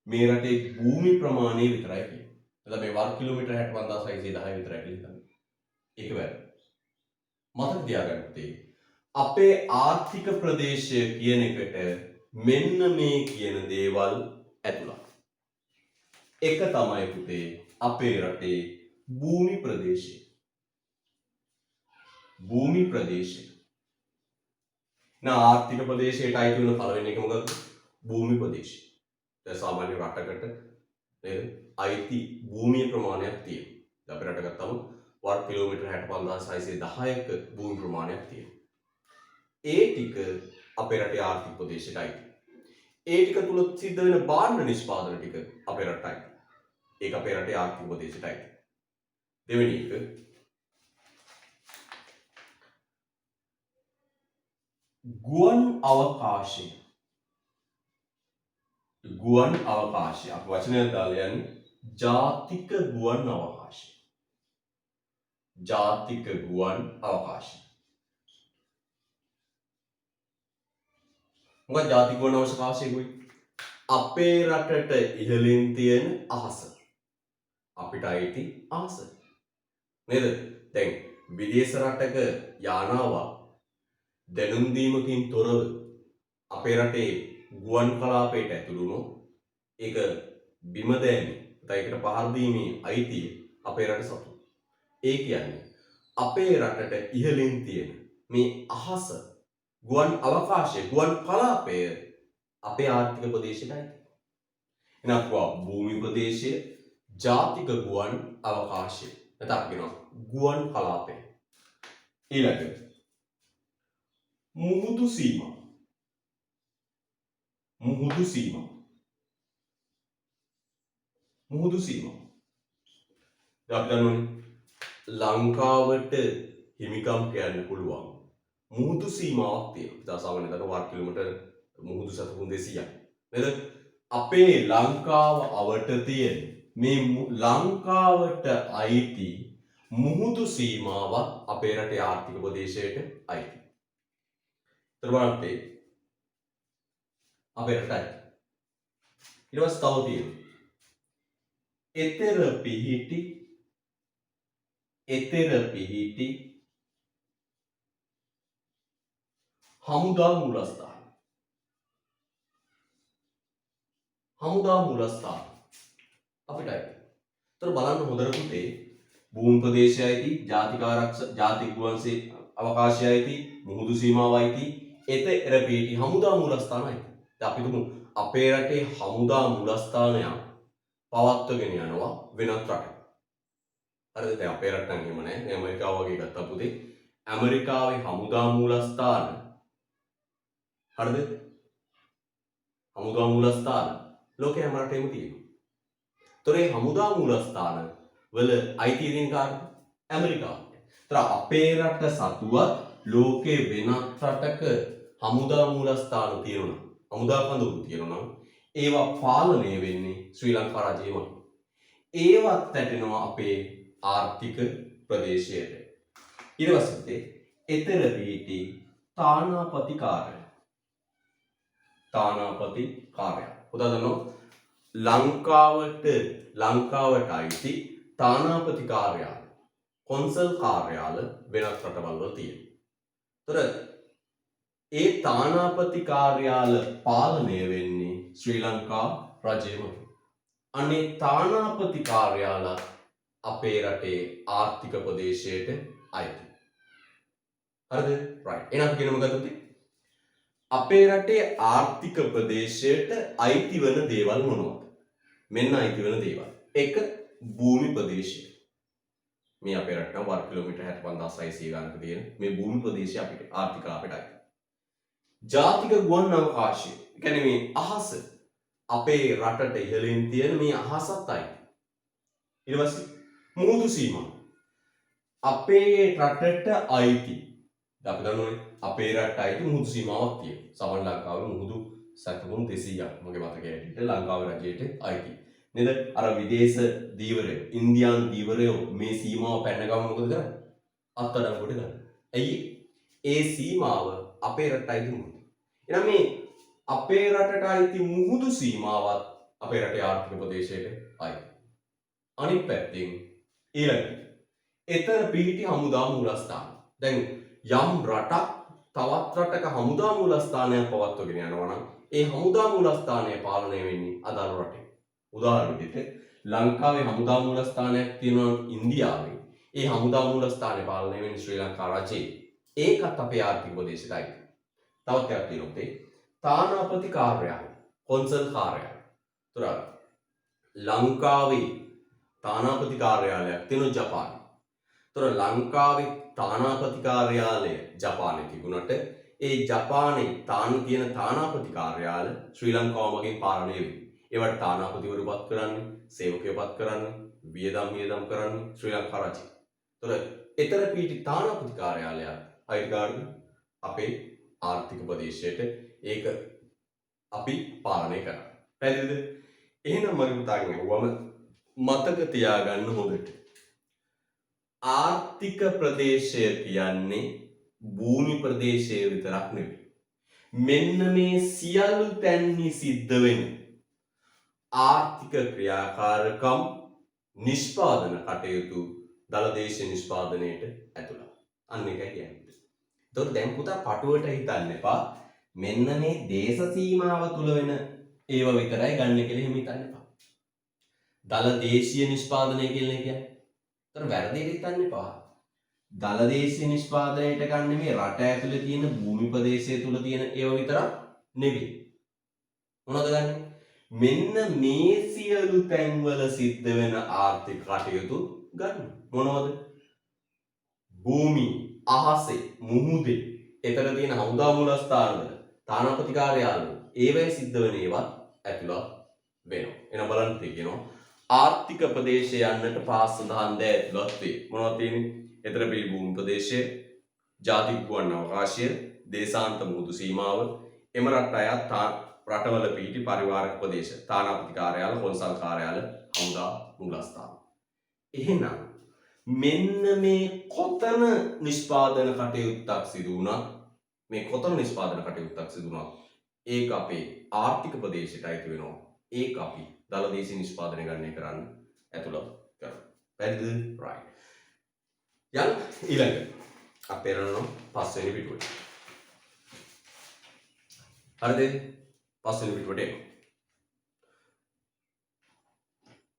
මේ රටේ භූමි ප්‍රමාණය විතරයි කියලා. එතන මේ වර්ග කිලෝමීටර් 65610 විතරයි කියලා හිතන්නේ. ඒක වැරදි. මතක තියාගන්න පුතේ අපේ ආර්ථික ප්‍රදේශය කියන එකට මෙන්න මේ කියන දේවල් ඇතුළත්. එක තමයි පුතේ අපේ රටේ භූමි ප්‍රදේශය. භූමි ප්‍රදේශය. ආර්ථික ප්‍රදේශයට අයිති වෙන පළවෙනි එක මොකක්ද? භූමි ප්‍රදේශය. දැන් සාමාන්‍ය රටකට නේද? අයිති භූමිය ප්‍රමාණයක් තියෙනවා. අපේ රට ගත්තම වර්ග කිලෝමීටර් 65610ක භූමි ප්‍රමාණයක් තියෙනවා. ඒ ටික අපේ රටේ ආර්ථික ප්‍රදේශයටයි. ඒ ටික තුල සිද්ධ වෙන භාණ්ඩ නිෂ්පාදන ටික අපේ රටයි. ඒක අපේ රටේ ආර්ථික ප්‍රදේශයටයි. දෙවෙනි එක ගුවන් අවකාශය. ගුවන් අවකාශය අපි වචනයක් දාලා යන්නේ ජාතික ගුවන් අවකාශය. ජාතික ගුවන් අවකාශය. මොකක්ද ජාතික ගුවන් අවකාශය කියන්නේ? අපේ රටට ඉහළින් තියෙන අහස. අපිට අයිති අහස. නේද? දැන් විදේශ රටක යානාවක් දැනුම් දීමකින් තොරව අපේ රටේ ගුවන් කලාපයට ඇතුළු වුණොත් ඒක බිම දෑමේ ඒකට පහර දීමේ අයිතිය අපේ රට සතු. ඒ කියන්නේ අපේ රටට ඉහළින් තියෙන මේ අහස ගුවන් අවකාශය ගුවන් කලාපය අපේ ආර්ථික ප්‍රදේශයටයි. එහෙනම් භූමි ප්‍රදේශය ජාතික ගුවන් අවකාශය නැත්නම් කියනවා ගුවන් කලාපය. ඊළඟට මුහුදු සීමා. මුහුදු සීමා. මුහුදු සීමා. අපි දන්නවනේ ලංකාවට හිමිකම් කියන්න පුළුවන් මුහුදු සීමාවක් තියෙනවා. සාමාන්‍යයෙන් වර්ග කිලෝමීටර් මුහුදු සතුන් 200ක්. නේද? අපේ ලංකාව අවට තියෙන මේ ලංකාවට අයිති මුහුදු සීමාවක් අපේ රටේ ආර්ථික ප්‍රදේශයට අයිති. ඊට අපේ රටයි. ඊට පස්සේ තව තියෙනවා. එතෙර පිහිටි හමුදා මූලස්ථාන. හමුදා මූලස්ථාන අපිටයි. ඒතර බලන්න හොඳට පුතේ භූමි ප්‍රදේශයයිති ජාතික ආරක්ෂක ජාතික ගුවන් අවකාශයයිති මුහුදු සීමාවයිති එතෙර පිහිටි හමුදා මූලස්ථානයි. දැන් අපි තුමු අපේ රටේ හමුදා මූලස්ථානයක් පවත්වගෙන යනවා වෙනත් රටක. හරිද? දැන් අපේ රට නම් එහෙම නැහැ. මේ ඇමරිකාව වගේ ගත්තා පුතේ. ඇමරිකාවේ හමුදා මූලස්ථාන හරිද? හමුදා මූලස්ථාන ලෝකේ හැම රටේම තියෙනවා. ඒතර මේ හමුදා මූලස්ථාන වල අයිතිය තියෙන කාටද? ඇමරිකාවට. ඒතර අපේ රට සතුවත් ලෝකේ වෙනත් රටක හමුදා මූලස්ථාන තියෙනවා. හමුදා කඳවුරු තියෙනවා නම් ඒවා පාලනය වෙන්නේ ශ්‍රී ලංකා රජයමයි. ඒවත් ඇටෙනවා අපේ ආර්ථික ප්‍රදේශයට. ඊට පස්සේ එතර පිහිටි තානාපති කාර්ය. තානාපති කාර්ය. උදාහරණයක් ලංකාවට අයිති තානාපති කාර්යාල කොන්සල් කාර්යාල වෙනත් රටවල් වල තියෙනවා. ඒතර ඒ තානාපති කාර්යාල පාලනය වෙන්නේ ශ්‍රී ලංකා රජයමයි. අනේ තානාපති කාර්යාල අපේ රටේ ආර්ථික ප්‍රදේශයට අයිති. හරිද? right. එහෙනම් කියනම ගත්තොත් අපේ රටේ ආර්ථික ප්‍රදේශයට අයිති වෙන දේවල් මොනවද? මෙන්න අයිති වෙන දේවල්. එක භූමි ප්‍රදේශය. මේ අපේ රට නම් වර්ග කිලෝමීටර් 65600 ගණනක තියෙන මේ භූමි ප්‍රදේශය අපිට ආර්ථික ලාභයට අයිති. ජාතික ගුවන් අවකාශය. ඒ කියන්නේ මේ අහස අපේ රටට ඉහළින් තියෙන මේ අහසත් අයිති. ඊට පස්සේ මුහුදු සීමා. අපේ රටට අයිති. අපි දන්නවනේ අපේ රටට අයිති මුහුදු සීමාවක් තියෙනවා. සමන් ලංකාවේ මුහුදු සතුන් 200ක් මගේ මතකයේ ඇටියට ලංකාවේ රජයට අයිති. නේද? අර විදේශ දීවරයෝ, ඉන්දියානු දීවරයෝ මේ සීමාව පැන ගම මොකද කරන්නේ? අත්අඩංගුවට ගන්න. ඇයි? ඒ සීමාව අපේ රටට අයිති මුහුදු. එහෙනම් මේ අපේ රටට අයිති මුහුදු සීමාවත් අපේ රටේ ආර්ථික ප්‍රදේශයට අයිති. අනිත් පැත්තෙන් ඊළඟට එතර පිහිටි හමුදා මූලස්ථාන. දැන් යම් රටක් තවත් රටක හමුදා මූලස්ථානයක් පවත්වගෙන යනවා නම් ඒ හමුදා මූලස්ථානය පාලනය වෙන්නේ අදාළ රටේ. උදාහරණ විදිහට ලංකාවේ හමුදා මූලස්ථානයක් තියෙනවා ඉන්දියාවේ. ඒ හමුදා මූලස්ථානය පාලනය වෙන්නේ ශ්‍රී ලංකා රජයේ. ඒකත් අපේ ආර්ථික ප්‍රදේශයටයි. තවත් එකක් තියෙනවා තානාපති කාර්යාලය, කොන්සල් කාර්යාලය. ලංකාවේ තානාපති කාර්යාලයක් තියෙනවා ජපානයේ. තොර ලංකාවේ තානාපති කාර්යාලය ජපානයේ තිබුණට ඒ ජපානයේ තියෙන තානාපති කාර්යාල ශ්‍රී ලංකාව මගින් පාලනය වෙන්නේ. ඒවට තානාපතිවරු පත් කරන්නේ, සේවකයෝ පත් කරන්නේ, වියදම් කරන්නේ ශ්‍රී ලංකා රජය. තොර ඊතර පීටි තානාපති කාර්යාලය අයිතිකාරද අපේ ආර්ථික ප්‍රදේශයට ඒක අපි පාලනය කරනවා. පැහැදිලිද? එහෙනම් මම පුතාගෙන වම මතක තියාගන්න හොඳට. ආර්ථික ප්‍රදේශය කියන්නේ භූමි ප්‍රදේශය විතරක් නෙවෙයි. මෙන්න මේ සියලු තැන්හි සිද්ධ වෙන ආර්ථික ක්‍රියාකාරකම් නිෂ්පාදන කටයුතු දලදේශ නිෂ්පාදනයට ඇතුළත්. අන්න එකයි කියන්නේ. එතකොට දැන් පුතා පටුවට හිතන්න එපා. මෙන්න මේ දේශ සීමාව තුල වෙන ඒව විතරයි ගන්න කියලා එහෙම හිතන්න එපා. දලදේශීය නිෂ්පාදනය කියලා කියන්නේ. ඒතර වැරදිට හිතන්න එපා. දලදේශීය නිෂ්පාදනයට ගන්න මේ රට ඇතුලේ තියෙන භූමි ප්‍රදේශය තුල තියෙන ඒව විතරක් නෙවෙයි. මොනවද ගන්නෙ? මෙන්න මේ සියලු තැන්වල සිද්ධ වෙන ආර්ථික කටයුතු ගන්න. මොනවද? භූමි, අහසේ, මුහුදේ, එතන තියෙන හමුදා මූලස්ථානවල, තානාපති කාර්යාලවල ඒවැය සිද්ධ වෙන ඒවත් ඇතුළත් වෙනවා. එන බලන්න තියෙනවා ආර්ථික ප්‍රදේශය යන්නට පාස් සඳහන් ද ඇතුළත් වේ. මොනවද තියෙන්නේ? එතන මේ භූමි ප්‍රදේශය, ජාතික ගුවන් අවකාශය, දේශාන්ත මුහුදු සීමාව, එම රට අයත් රටවල පිහිටි පරිවාරක ප්‍රදේශ, තානාපති කාර්යාල, කොන්සල් කාර්යාල, හමුදා මූලස්ථාන. එහෙනම් මෙන්න මේ කොතන නිෂ්පාදන කටයුත්තක් සිදු වුණා, මේ කොතන නිෂ්පාදන කටයුත්තක් සිදු වුණා, ඒක අපේ ආර්ථික ප්‍රදේශයට අයිති වෙනවා. ඒක අපි දලදේශීය නිෂ්පාදනය ගණනය කරන්න ඇතුළත් කරනවා. පැහැදිලිද? right. යන් ඊළඟ අපේ රණන පස්වෙනි පිටුවට. හරිද? පස්වෙනි පිටුවට එන්න.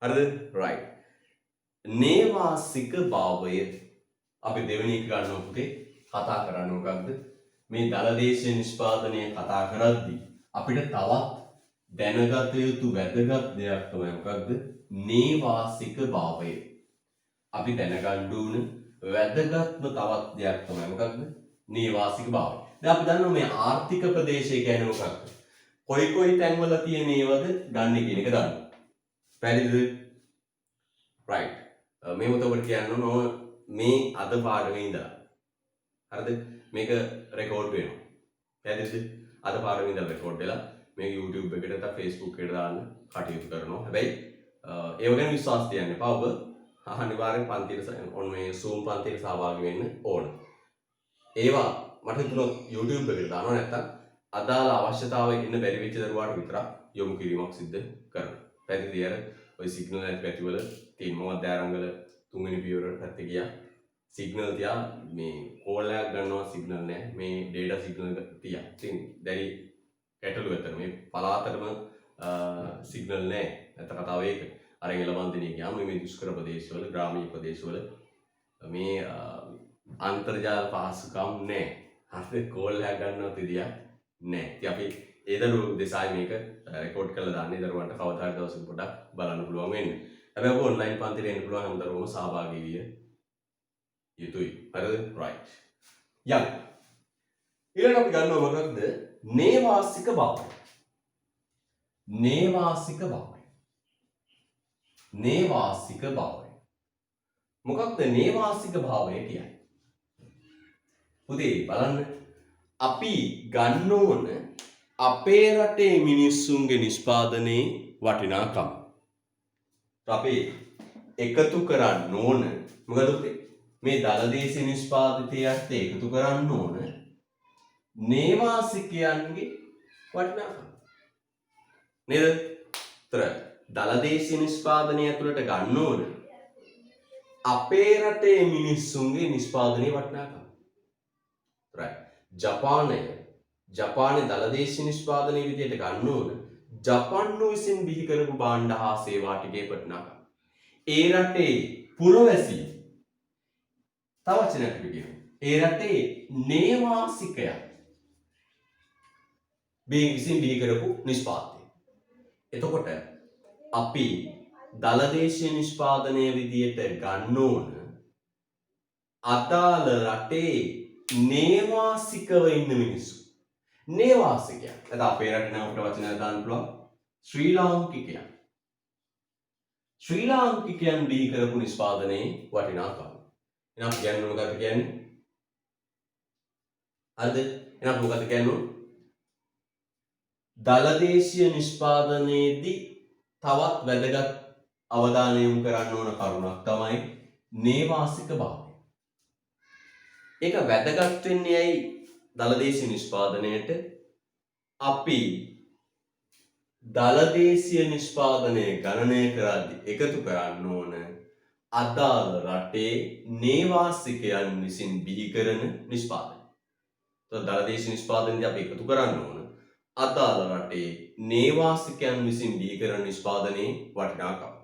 හරිද? right. නේවාසික භාවය අපි දෙවෙනි එක ගන්නවා පුතේ. කතා කරන්නේ මොකක්ද? මේ දලදේශීය නිෂ්පාදනය කතා කරද්දී අපිට තවත් දැනගත යුතු වැදගත් දෙයක් තමයි මොකක්ද? නේවාසික භාවය. අපි දැනගන්න ඕන වැදගත්ම තවත් දෙයක් තමයි මොකක්ද? නේවාසික භාවය. දැන් අපි දන්නවා මේ ආර්ථික ප්‍රදේශය කියන්නේ මොකක්ද? කොයි තැන්වල තියෙන ඒවද ගන්න කියන එක දන්නවා. පැහැදිලිද? right. මේ උතවට කියන්න ඕන මේ අද පාඩමේ ඉඳලා. හරිද? මේක රෙකෝඩ් වෙනවා. පැහැදිලිද? අද පාඩමේ ඉඳලා රෙකෝඩ් වෙලා මේක YouTube එකට නැත්නම් Facebook එකට දාන්න කටයුතු කරනවා. හැබැයි ඒව ගැන විශ්වාස තියන්න එපා. ඔබ අනිවාර්යෙන් පන්තියට ඔන්න මේ Zoom පන්තියට සහභාගී වෙන්න ඕන. ඒවා මට හිතුණා YouTube එකට දානවා නැත්නම් අදාළ අවශ්‍යතාවය ඉන්න බැරි වෙච්ච දරුවාට විතරක් යොමු කිරීමක් සිද්ධ කරනවා. පැහැදිලිද? අර ඔය සිග්නල් නැති පැතිවල තියෙන මොකක්ද ආරංගල තුන්වෙනි පියවරට පැත්තේ ගියා. සිග්නල් තියා මේ කෝල් එකක් ගන්නවා සිග්නල් නැහැ. මේ data සිග්නල් තියා. ඉතින් දැරි ගැටලුව ඇතර මේ පලාතටම සිග්නල් නැහැ. නැත්නම් කතාව ඒක. අර එළවන්තිනේ ගියාම මේ දුෂ්කර ප්‍රදේශවල, ග්‍රාමීය ප්‍රදේශවල මේ අන්තර්ජාල පහසුකම් නැහැ. හරිද? කෝල් එකක් ගන්නවත් විදියක් නැහැ. ඉතින් අපි ඒ දරුවෝ දෙසයි මේක රෙකෝඩ් කරලා දාන්නේ. දරුවන්ට කවදා හරි දවසක පොඩ්ඩක් බලන්න පුළුවන් වෙන්නේ. හැබැයි ඔබ ඔන්ලයින් පන්තිට එන්න පුළුවන් හැම දරුවෝම සහභාගී විය යුතුයි. හරිද? right. යන්න. ඊළඟට අපි ගන්නවා මොකක්ද? නේවාසික භාවය. නේවාසික භාවය. නේවාසික භාවය. මොකක්ද නේවාසික භාවය කියන්නේ? පුතේ බලන්න අපි ගන්න ඕන අපේ රටේ මිනිස්සුන්ගේ නිෂ්පාදනයේ වටිනාකම. අපි එකතු කරන්න ඕන මොකද පුතේ? මේ දලදේශීය නිෂ්පාදිතයත් එකතු කරන්න ඕන නේවාසිකයන්ගේ වටිනාකම. නේද? තර දලදේශීය නිෂ්පාදනය ඇතුළට ගන්න ඕන අපේ රටේ මිනිස්සුන්ගේ නිෂ්පාදනයේ වටිනාකම. right. ජපානයේ දලදේශීය නිෂ්පාදනයේ විදිහට ගන්න ඕන ජපන්නු විසින් බිහි කරපු භාණ්ඩ හා සේවා ටිකේ වටිනාකම. ඒ රටේ පුරවැසියෝ තව වචනයක් කියනවා. ඒ රටේ නේවාසිකයන් විසින් බිහි කරපු නිෂ්පාදනය. එතකොට අපි දලදේශීය නිෂ්පාදනයේ විදිහට ගන්න ඕන අදාළ රටේ නේවාසිකව ඉන්න මිනිස්සු. නේවාසිකයන්. එතන අපේ රටේ නම් අපිට වචනයක් දාන්න පුළුවන් ශ්‍රී ලාංකිකයන්. ශ්‍රී ලාංකිකයන් බිහි කරපු නිෂ්පාදනයේ වටිනාකම. එහෙනම් කියන්නේ මොකක්ද කියන්නේ? හරිද? එහෙනම් මොකක්ද කියන්නේ? දලදේශීය නිෂ්පාදනයේදී තවත් වැදගත් අවධානය යොමු කරන්න ඕන කරුණක් තමයි නේවාසික භාවය. ඒක වැදගත් වෙන්නේ ඇයි දලදේශීය නිෂ්පාදනයේට අපි දලදේශීය නිෂ්පාදනය ගණනය කරද්දී එකතු කරන්න ඕන අදාළ රටේ නේවාසිකයන් විසින් බිහි කරන නිෂ්පාදනය. તો දලදේශීය නිෂ්පාදනයේදී අපි එකතු කරන්න ඕන අදාළ රටේ නේවාසිකයන් විසින් බිහි කරන නිෂ්පාදනයේ වටිනාකම.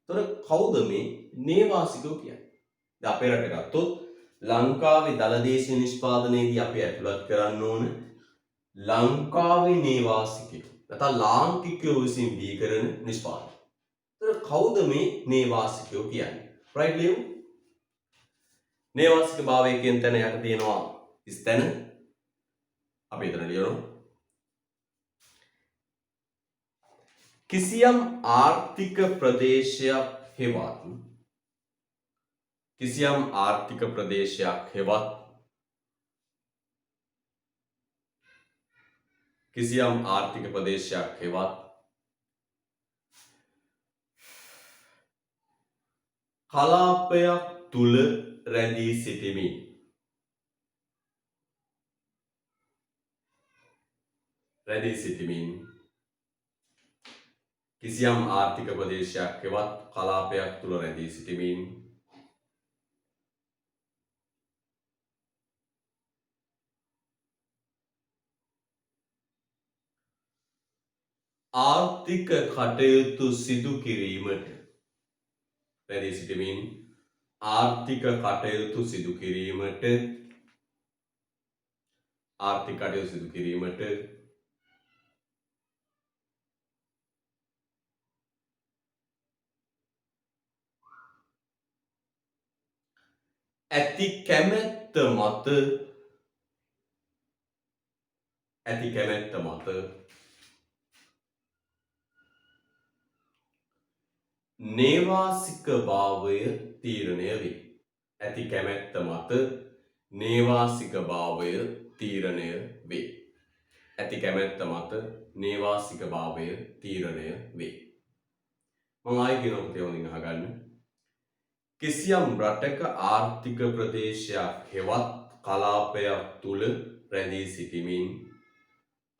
එතකොට කවුද මේ නේවාසිකයෝ කියන්නේ? දැන් අපේ රට ගත්තොත් ලංකාවේ දලදේශීය නිෂ්පාදනයේදී අපි ඇතුළත් කරන්න ඕන ලංකාවේ නේවාසිකයෝ නැත්නම් ලාංකිකයෝ විසින් බිහි කරන නිෂ්පාදන. එතකොට කවුද මේ නේවාසිකයෝ කියන්නේ? රයිට් ලියමු. නේවාසික භාවය කියන තැන යට තියෙනවා ස්තන. අපි එතන ලියනවා. කිසියම් ආර්ථික ප්‍රදේශයක් හෙවත් කිසියම් ආර්ථික ප්‍රදේශයක් හෙවත් කිසියම් ආර්ථික ප්‍රදේශයක් හෙවත් කලාපයක් තුල රැඳී සිටිමින් කිසියම් ආර්ථික ප්‍රදේශයක් හෙවත් කලාපයක් තුල රැඳී සිටිමින් ආර්ථික කටයුතු සිදු කිරීමට රැඳී සිටිමින් ආර්ථික කටයුතු සිදු කිරීමට ඇති කැමැත්ත මත නේවාසික භාවය තීරණය වේ. ඇති කැමැත්ත මත නේවාසික භාවය තීරණය වේ. ඇති කැමැත්ත මත නේවාසික භාවය තීරණය වේ. මම ආයෙ කියනවා තේරුම් අහගන්න. කිසියම් රටක ආර්ථික ප්‍රදේශයක් හෙවත් කලාපයක් තුල රැඳී සිටිමින්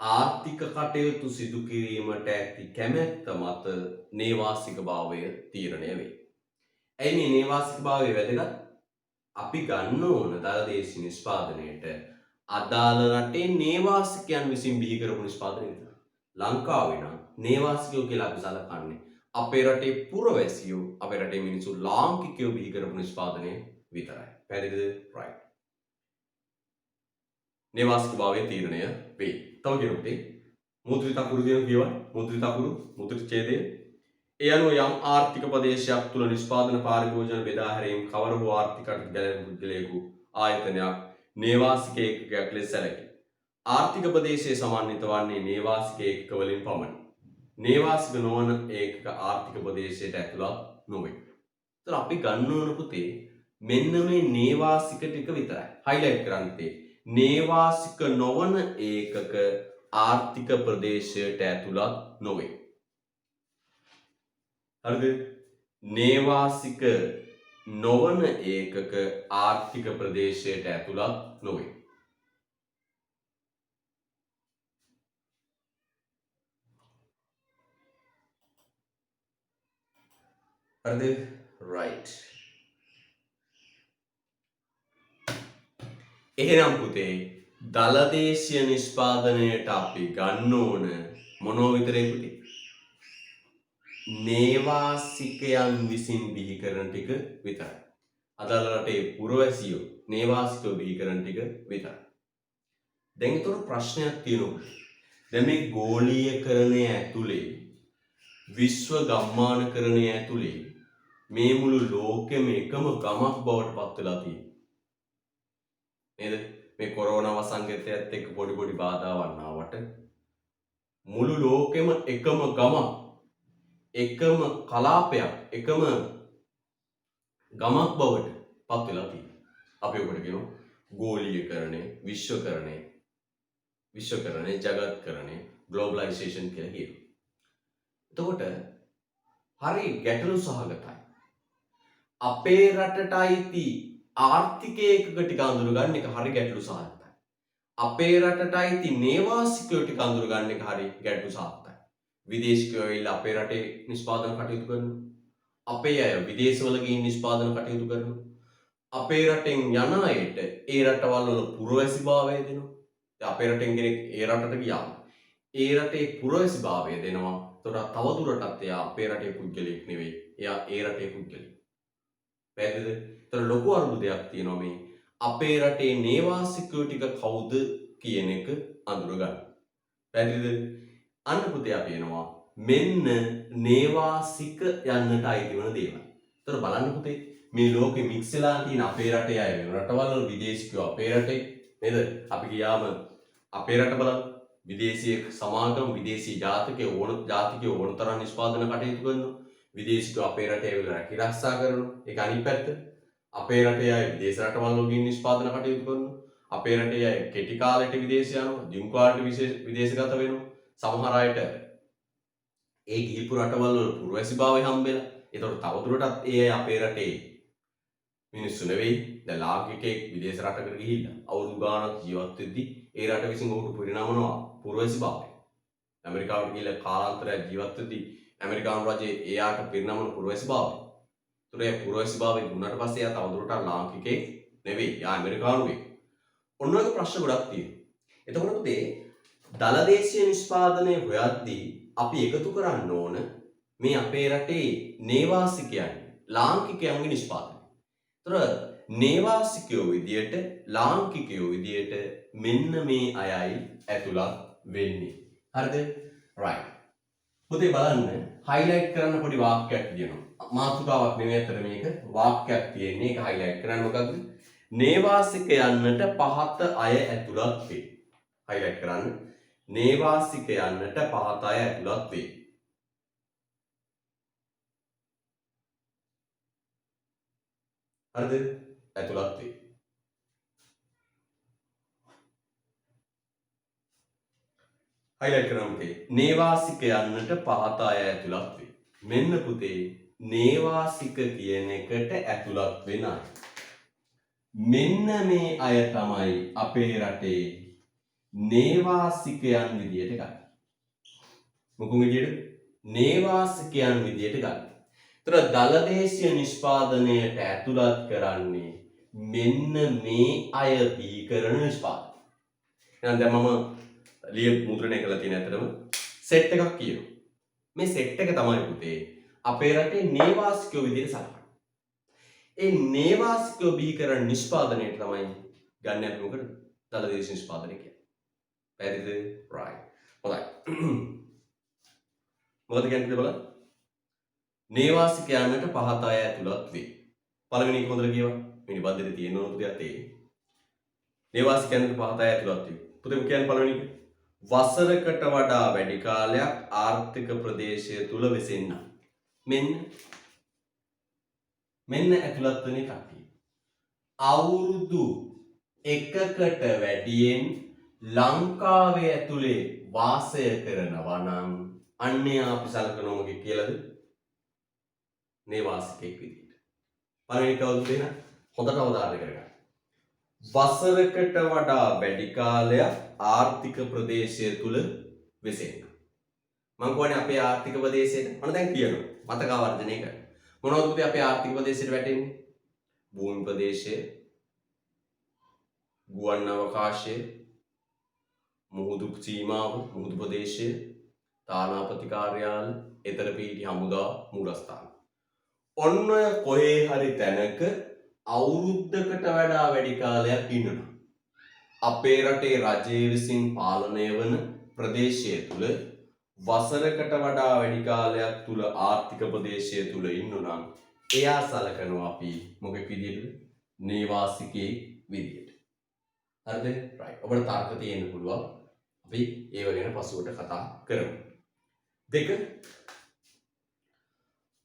ආර්ථික කටයුතු සිදු කිරීමට ඇති කැමැත්ත මත නේවාසික භාවය තීරණය වේ. ඇයි මේ නේවාසික භාවය වැදගත්? අපි ගන්න ඕන දලදේශීය නිෂ්පාදනයේට අදාළ රටේ නේවාසිකයන් විසින් බිහි කරපු නිෂ්පාදනය විතරයි. ලංකාවේ නම් නේවාසිකයෝ කියලා අපි සලකන්නේ අපේ රටේ පුරවැසියෝ, අපේ රටේ මිනිස්සු ලාංකිකයෝ බිහි කරපු නිෂ්පාදනය විතරයි. පැහැදිලිද? රයිට්. නේවාසික භාවය තීරණය වේ. තව කෙනෙකුට මුද්‍රිත අකුරු කියන කියවන මුද්‍රිත අකුරු මුද්‍රිත ඡේදය ඒ අනුව යම් ආර්ථික ප්‍රදේශයක් තුල නිෂ්පාදන පාරිභෝජන බෙදා හැරීම කවර වූ ආර්ථිකයට ගැලපෙන පුද්ගලයෙකු ආයතනයක් නේවාසික ඒකකයක් ලෙස සැලකේ. ආර්ථික ප්‍රදේශයේ සමන්විත වන්නේ නේවාසික ඒකක වලින් පමණයි. නේවාසික නොවන ඒකක ආර්ථික ප්‍රදේශයට ඇතුළත් නොවේ. ඒතර අපි ගන්න ඕන පුතේ මෙන්න මේ නේවාසික ටික විතරයි. හයිලයිට් කරන්න තේ. නේවාසික නොවන ඒකක ආර්ථික ප්‍රදේශයට ඇතුළත් නොවේ. හරිද? නේවාසික නොවන ඒකක ආර්ථික ප්‍රදේශයට ඇතුළත් නොවේ. හරිද? රයිට්. එහෙනම් පුතේ දලදේශීය නිෂ්පාදනයට අපි ගන්න ඕන මොනෝ විතරේ පුතේ? නේවාසිකයන් විසින් බිහි කරන ටික විතරයි. අදාළ රටේ පුරවැසියෝ නේවාසිකව බිහි කරන ටික විතරයි. දැන් ඒතර ප්‍රශ්නයක් තියෙනවා. දැන් මේ ගෝලීයකරණය ඇතුලේ විශ්ව ගම්මානකරණය ඇතුලේ මේ මුළු ලෝකෙම එකම ගමක් බවට පත් වෙලා තියෙනවා. නේද? මේ කොරෝනා වසංගතයත් එක්ක පොඩි බාධාවන් ආවට මුළු ලෝකෙම එකම ගමක්, එකම කලාපයක්, එකම ගමක් බවට පත් වෙලා තියෙනවා. අපි ඔකට කියනවා ගෝලීයකරණය, විශ්වකරණය, ජගත්කරණය, ග්ලෝබලයිසේෂන් කියලා කියනවා. එතකොට හරි ගැටලු සහගතයි. අපේ රටට අයිති ආර්ථිකයේ එකක ටික අඳුරගන්න එක හරි ගැටලු සහගතයි. අපේ රටට අයිති නේවාසිකයෝ ටික අඳුරගන්න එක හරි ගැටලු සහගතයි. විදේශිකයෝ ඇවිල්ලා අපේ රටේ නිෂ්පාදන කටයුතු කරනවා. අපේ අය විදේශවල ගිහින් නිෂ්පාදන කටයුතු කරනවා. අපේ රටෙන් යන අයට ඒ රටවල් වල පුරවැසිභාවය දෙනවා. දැන් අපේ රටෙන් කෙනෙක් ඒ රටට ගියාම ඒ රටේ පුරවැසිභාවය දෙනවා. ඒතකොට තවදුරටත් එයා අපේ රටේ පුද්ගලයෙක් නෙවෙයි. එයා ඒ රටේ පුද්ගලයෙක්. පැහැදිලිද? ඒතර ලොකු අරුබුදයක් තියෙනවා මේ අපේ රටේ නේවාසිකයෝ ටික කවුද කියන එක අඳුරගන්න. පැහැදිලිද? අන්න පුතේ අපි එනවා මෙන්න නේවාසික යන්නට අයිති වන දේවල්. ඒතර බලන්න පුතේ මේ ලෝකෙ මික්ස් වෙලා තියෙන අපේ රටේ අය වෙන රටවල් වල විදේශිකයෝ අපේ රටේ නේද? අපි ගියාම අපේ රට බලන්න විදේශීය සමාගම් විදේශී ජාතිකයෝ ඕන තරම් නිෂ්පාදන කටයුතු කරනවා. විදේශිකයෝ අපේ රටේ ඇවිල්ලා රැකිරක්ෂා කරනවා. ඒක අනිත් පැත්ත. අපේ රටේ අය විදේශ රටවල් වල ගිහින් නිෂ්පාදන කටයුතු කරනවා. අපේ රටේ අය කෙටි කාලෙට විදේශ යනවා. දිගු කාලෙට විදේශගත වෙනවා. සමහර අයට ඒ ගිහිපු රටවල් වල පුරවැසිභාවය හම්බෙලා. ඒතකොට තවදුරටත් ඒ අය අපේ රටේ මිනිස්සු නෙවෙයි. දැන් ලාංකිකයෙක් විදේශ රටකට ගිහිල්ලා අවුරුදු ගාණක් ජීවත් වෙද්දී ඒ රට විසින් ඔහුට පරිණාමනවා පුරවැසිභාවය. ඇමරිකාවට ගිහිල්ලා කාලාන්තරයක් ජීවත් වෙද්දී ඇමරිකානු රජයේ එයාට පරිණාමන පුරවැසිභාවය. ඒතකොට ඒ පුරවැසිභාවය දුන්නාට පස්සේ එයා තවදුරටත් ලාංකිකයෙක් නෙවෙයි. එයා ඇමරිකානුවෙක්. ඔන්න ඔය ප්‍රශ්න ගොඩක් තියෙනවා. එතකොට පුතේ දලදේශීය නිෂ්පාදනය හොයද්දී අපි එකතු කරන්න ඕන මේ අපේ රටේ නේවාසිකයන් ලාංකිකයන්ගේ නිෂ්පාදනය. ඒතර නේවාසිකයෝ විදියට ලාංකිකයෝ විදියට මෙන්න මේ අයයි ඇතුළත් වෙන්නේ. හරිද? right. පුතේ බලන්න highlight කරන්න පොඩි වාක්‍යයක් තියෙනවා. මාතෘකාවක් නෙමෙයි අතර මේක වාක්‍යයක් තියෙන්නේ. ඒක highlight කරන්න මොකක්ද? නේවාසිකයන්ට පහත අය ඇතුළත් වේ. highlight කරන්න. නේවාසිකයන්ට පහත අය ඇතුළත් වේ. හරිද? ඇතුළත් වේ. highlight කරන්න පුතේ. නේවාසිකයන්ට පහත අය ඇතුළත් වේ. මෙන්න පුතේ නේවාසික කියන එකට ඇතුළත් වෙන අය. මෙන්න මේ අය තමයි අපේ රටේ නේවාසිකයන් විදියට ගන්න. මොකක් විදියට? නේවාසිකයන් විදියට ගන්න. ඒතර දලදේශීය නිෂ්පාදනයට ඇතුළත් කරන්නේ මෙන්න මේ අය බිහි කරන නිෂ්පාදනය. එහෙනම් දැන් මම ලිය මුද්‍රණය කරලා තියෙන ඇත්තටම සෙට් එකක් කියනවා. මේ සෙට් එක තමයි පුතේ අපේ රටේ නේවාසිකයෝ විදියට සලකන්නේ. ඒ නේවාසිකයෝ බිහි කරන නිෂ්පාදනයට තමයි ගන්න අපි මොකද? දලදේශීය නිෂ්පාදනය කියන්නේ. පැහැදිලිද? right. හොඳයි. මොකද කියන්නේ බලන්න. නේවාසිකයන්ට පහත අය ඇතුළත් වේ. පළවෙනි එක හොඳට කියවන්න. මේ නිබන්ධනේ තියෙන ඕන පුතේ අතේ. නේවාසිකයන්ට පහත අය ඇතුළත් වේ. පුතේ කියන්නේ පළවෙනි එක. වසරකට වඩා වැඩි කාලයක් ආර්ථික ප්‍රදේශය තුල වෙසෙන්න. මෙන්න ඇතුළත් වෙන කට්ටිය. අවුරුදු 1කට වැඩියෙන් ලංකාවේ ඇතුලේ වාසය කරනවා නම් අන්නේ අපි සලකනවා මොකක්ද කියලාද? නේවාසිකෙක් විදිහට. පළවෙනි කවුද දෙන? හොඳට අවධාරණය කරගන්න. වසරකට වඩා වැඩි කාලයක් ආර්ථික ප්‍රදේශය තුල වෙසෙන්න. මම කියන්නේ අපේ ආර්ථික ප්‍රදේශයට මම දැන් කියනවා. මතක වර්ධනය කරන්න. මොනවද පුතේ අපේ ආර්ථික ප්‍රදේශයට වැටෙන්නේ? භූමි ප්‍රදේශය, ගුවන් අවකාශය, මුහුදු සීමාව, මුහුදු ප්‍රදේශය, තානාපති කාර්යාල, ඊතර පීටි හමුදා මූලස්ථාන. ඔන්න ඔය කොහේ හරි තැනක අවුරුද්දකට වඩා වැඩි කාලයක් ඉන්නවා. අපේ රටේ රජය විසින් පාලනය වන ප්‍රදේශය තුල වසරකට වඩා වැඩි කාලයක් තුල ආර්ථික ප්‍රදේශය තුල ඉන්නවා නම් එයා සලකනවා අපි මොකක් විදියටද? නේවාසිකයෙක් විදියට. හරිද? right. ඔබට තර්ක තියෙන්න පුළුවන්. අපි ඒව ගැන පසුවට කතා කරමු. 2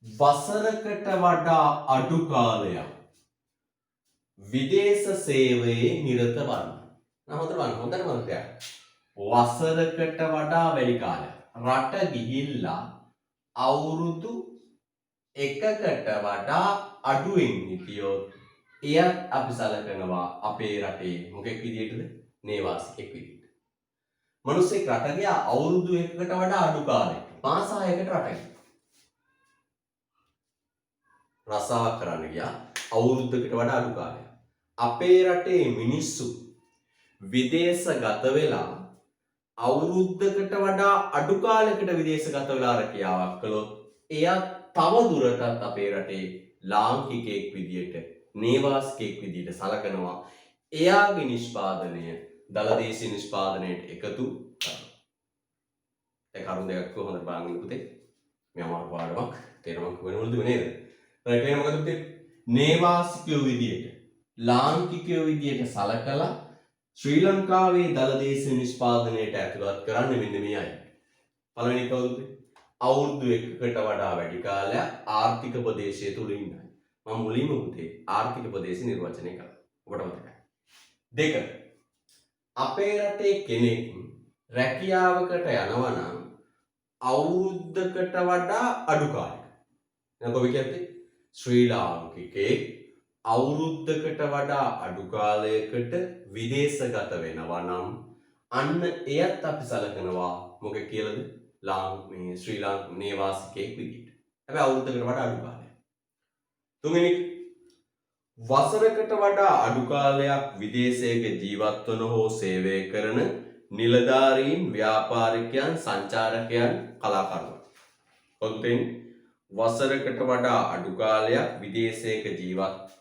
වසරකට වඩා අඩු කාලයක් විදේශ සේවයේ නිරත වන්න. හොඳට මතක තියාගන්න. වසරකට වඩා වැඩි කාලයක් රට ගිහිල්ලා අවුරුදු එකකට වඩා අඩුවෙන් හිටියොත් එයත් අපි සලකනවා අපේ රටේ මොකෙක් විදියටද? නේවාසිකෙක් විදියට. මිනිස්සෙක් රට ගියා අවුරුදු එකකට වඩා අඩු කාලයක්. මාස 6කට රට ගියා. රස්සාවක් කරන්න ගියා අවුරුද්දකට වඩා අඩු කාලයක්. අපේ රටේ මිනිස්සු විදේශගත වෙලා අවුරුද්දකට වඩා අඩු කාලයකට විදේශගත වෙලා රැකියාවක් කළොත් එයත් තව දුරටත් අපේ රටේ ලාංකිකයෙක් විදියට නේවාසිකයෙක් විදියට සලකනවා. එයාගේ නිෂ්පාදනය දලදේශීය නිෂ්පාදනයට එකතු කරනවා. ඒ කරුණු දෙකක් කොහොමද බලන්න පුතේ? මේ අමාරු පාඩමක් තේරුම් ගන්න ඕනද නේද? රයිට් එහෙනම් මොකද පුතේ? නේවාසිකයෝ විදියට ලාංකිකයෝ විදියට සලකලා ශ්‍රී ලංකාවේ දලදේශීය නිෂ්පාදනයට ඇතුළත් කරන්නේ මෙන්න මේ අය. පළවෙනි කවුද? අවුරුදු එකකට වඩා වැඩි කාලයක් ආර්ථික ප්‍රදේශය තුල ඉන්න අය. මම මුලින්ම පුතේ ආර්ථික ප්‍රදේශ නිර්වචනය කළා. ඔබට මතකයි. 2 අපේ රටේ කෙනෙක් රැකියාවකට යනවා නම් අවුරුද්දකට වඩා අඩු කාලයක්. දැන් කොහොමද කියන්නේ? ශ්‍රී ලාංකිකයෙක් අවුරුද්දකට වඩා අඩු කාලයකට විදේශගත වෙනවා නම් අන්න එයත් අපි සලකනවා මොකද කියලාද? මේ ශ්‍රී ලාංකික නේවාසිකයෙක් විදියට. හැබැයි අවුරුද්දකට වඩා අඩු කාලයක්. 3 වසරකට වඩා අඩු කාලයක් විදේශයක ජීවත් වන හෝ සේවය කරන නිලධාරීන්, ව්‍යාපාරිකයන්, සංචාරකයන්, කලාකරුවන්. ඔතෙන් වසරකට වඩා අඩු කාලයක් විදේශයක ජීවත්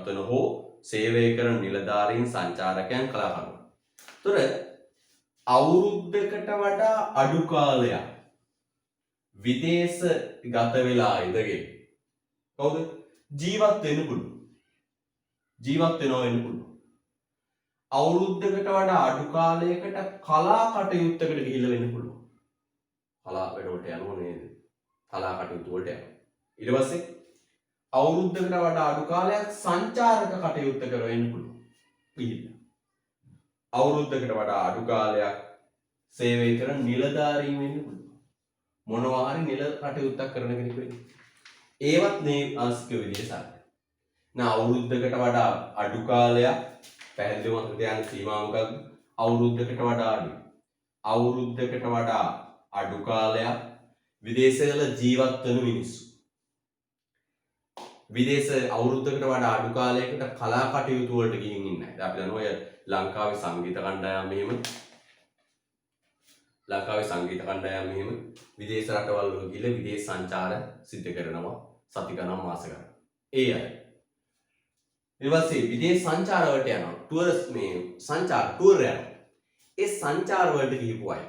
වන හෝ සේවය කරන නිලධාරීන්, සංචාරකයන්, කලාකරුවන්. තොර අවුරුද්දකට වඩා අඩු කාලයක් විදේශගත වෙලා ඉඳගෙන කවුද? ජීවත් වෙන්න පුළුවන්. ජීවත් වෙනවා වෙන්න පුළුවන්. අවුරුද්දකට වඩා අඩු කාලයකට කලා කටයුත්තකට ගිහිල්ලා වෙන්න පුළුවන්. කලා වැඩවලට යනවා නේද? කලා කටයුතු වලට යනවා. ඊට පස්සේ අවුරුද්දකට වඩා අඩු කාලයක් සංචාරක කටයුත්ත කර වෙන්න පුළුවන්. ගිහිල්ලා. අවුරුද්දකට වඩා අඩු කාලයක් සේවය කරන නිලධාරීන් වෙන්න පුළුවන්. මොනවා හරි නිල කටයුත්තක් කරන කෙනෙක් වෙන්න. ඒවත් නේවාසික විදිහට සලකනවා. අවුරුද්දකට වඩා අඩු කාලයක් පැහැදිලිව මතක තියාගන්න සීමාව මොකක්ද? අවුරුද්දකට වඩා අඩු. අවුරුද්දකට වඩා අඩු කාලයක් විදේශවල ජීවත් වෙන මිනිස්සු. විදේශ අවුරුද්දකට වඩා අඩු කාලයකට කලා කටයුතු වලට ගිහින් ඉන්නේ. දැන් අපි දන්නවා ඔය ලංකාවේ සංගීත කණ්ඩායම් මෙහෙම විදේශ රටවල් වල ගිහලා විදේශ සංචාර සිදු කරනවා සති ගණන් මාස ගණන්. ඒ අය ඊට පස්සේ විදේශ සංචාර වලට යනවා. ටුවර් යනවා. ඒ සංචාර වලට ගිහපු අය.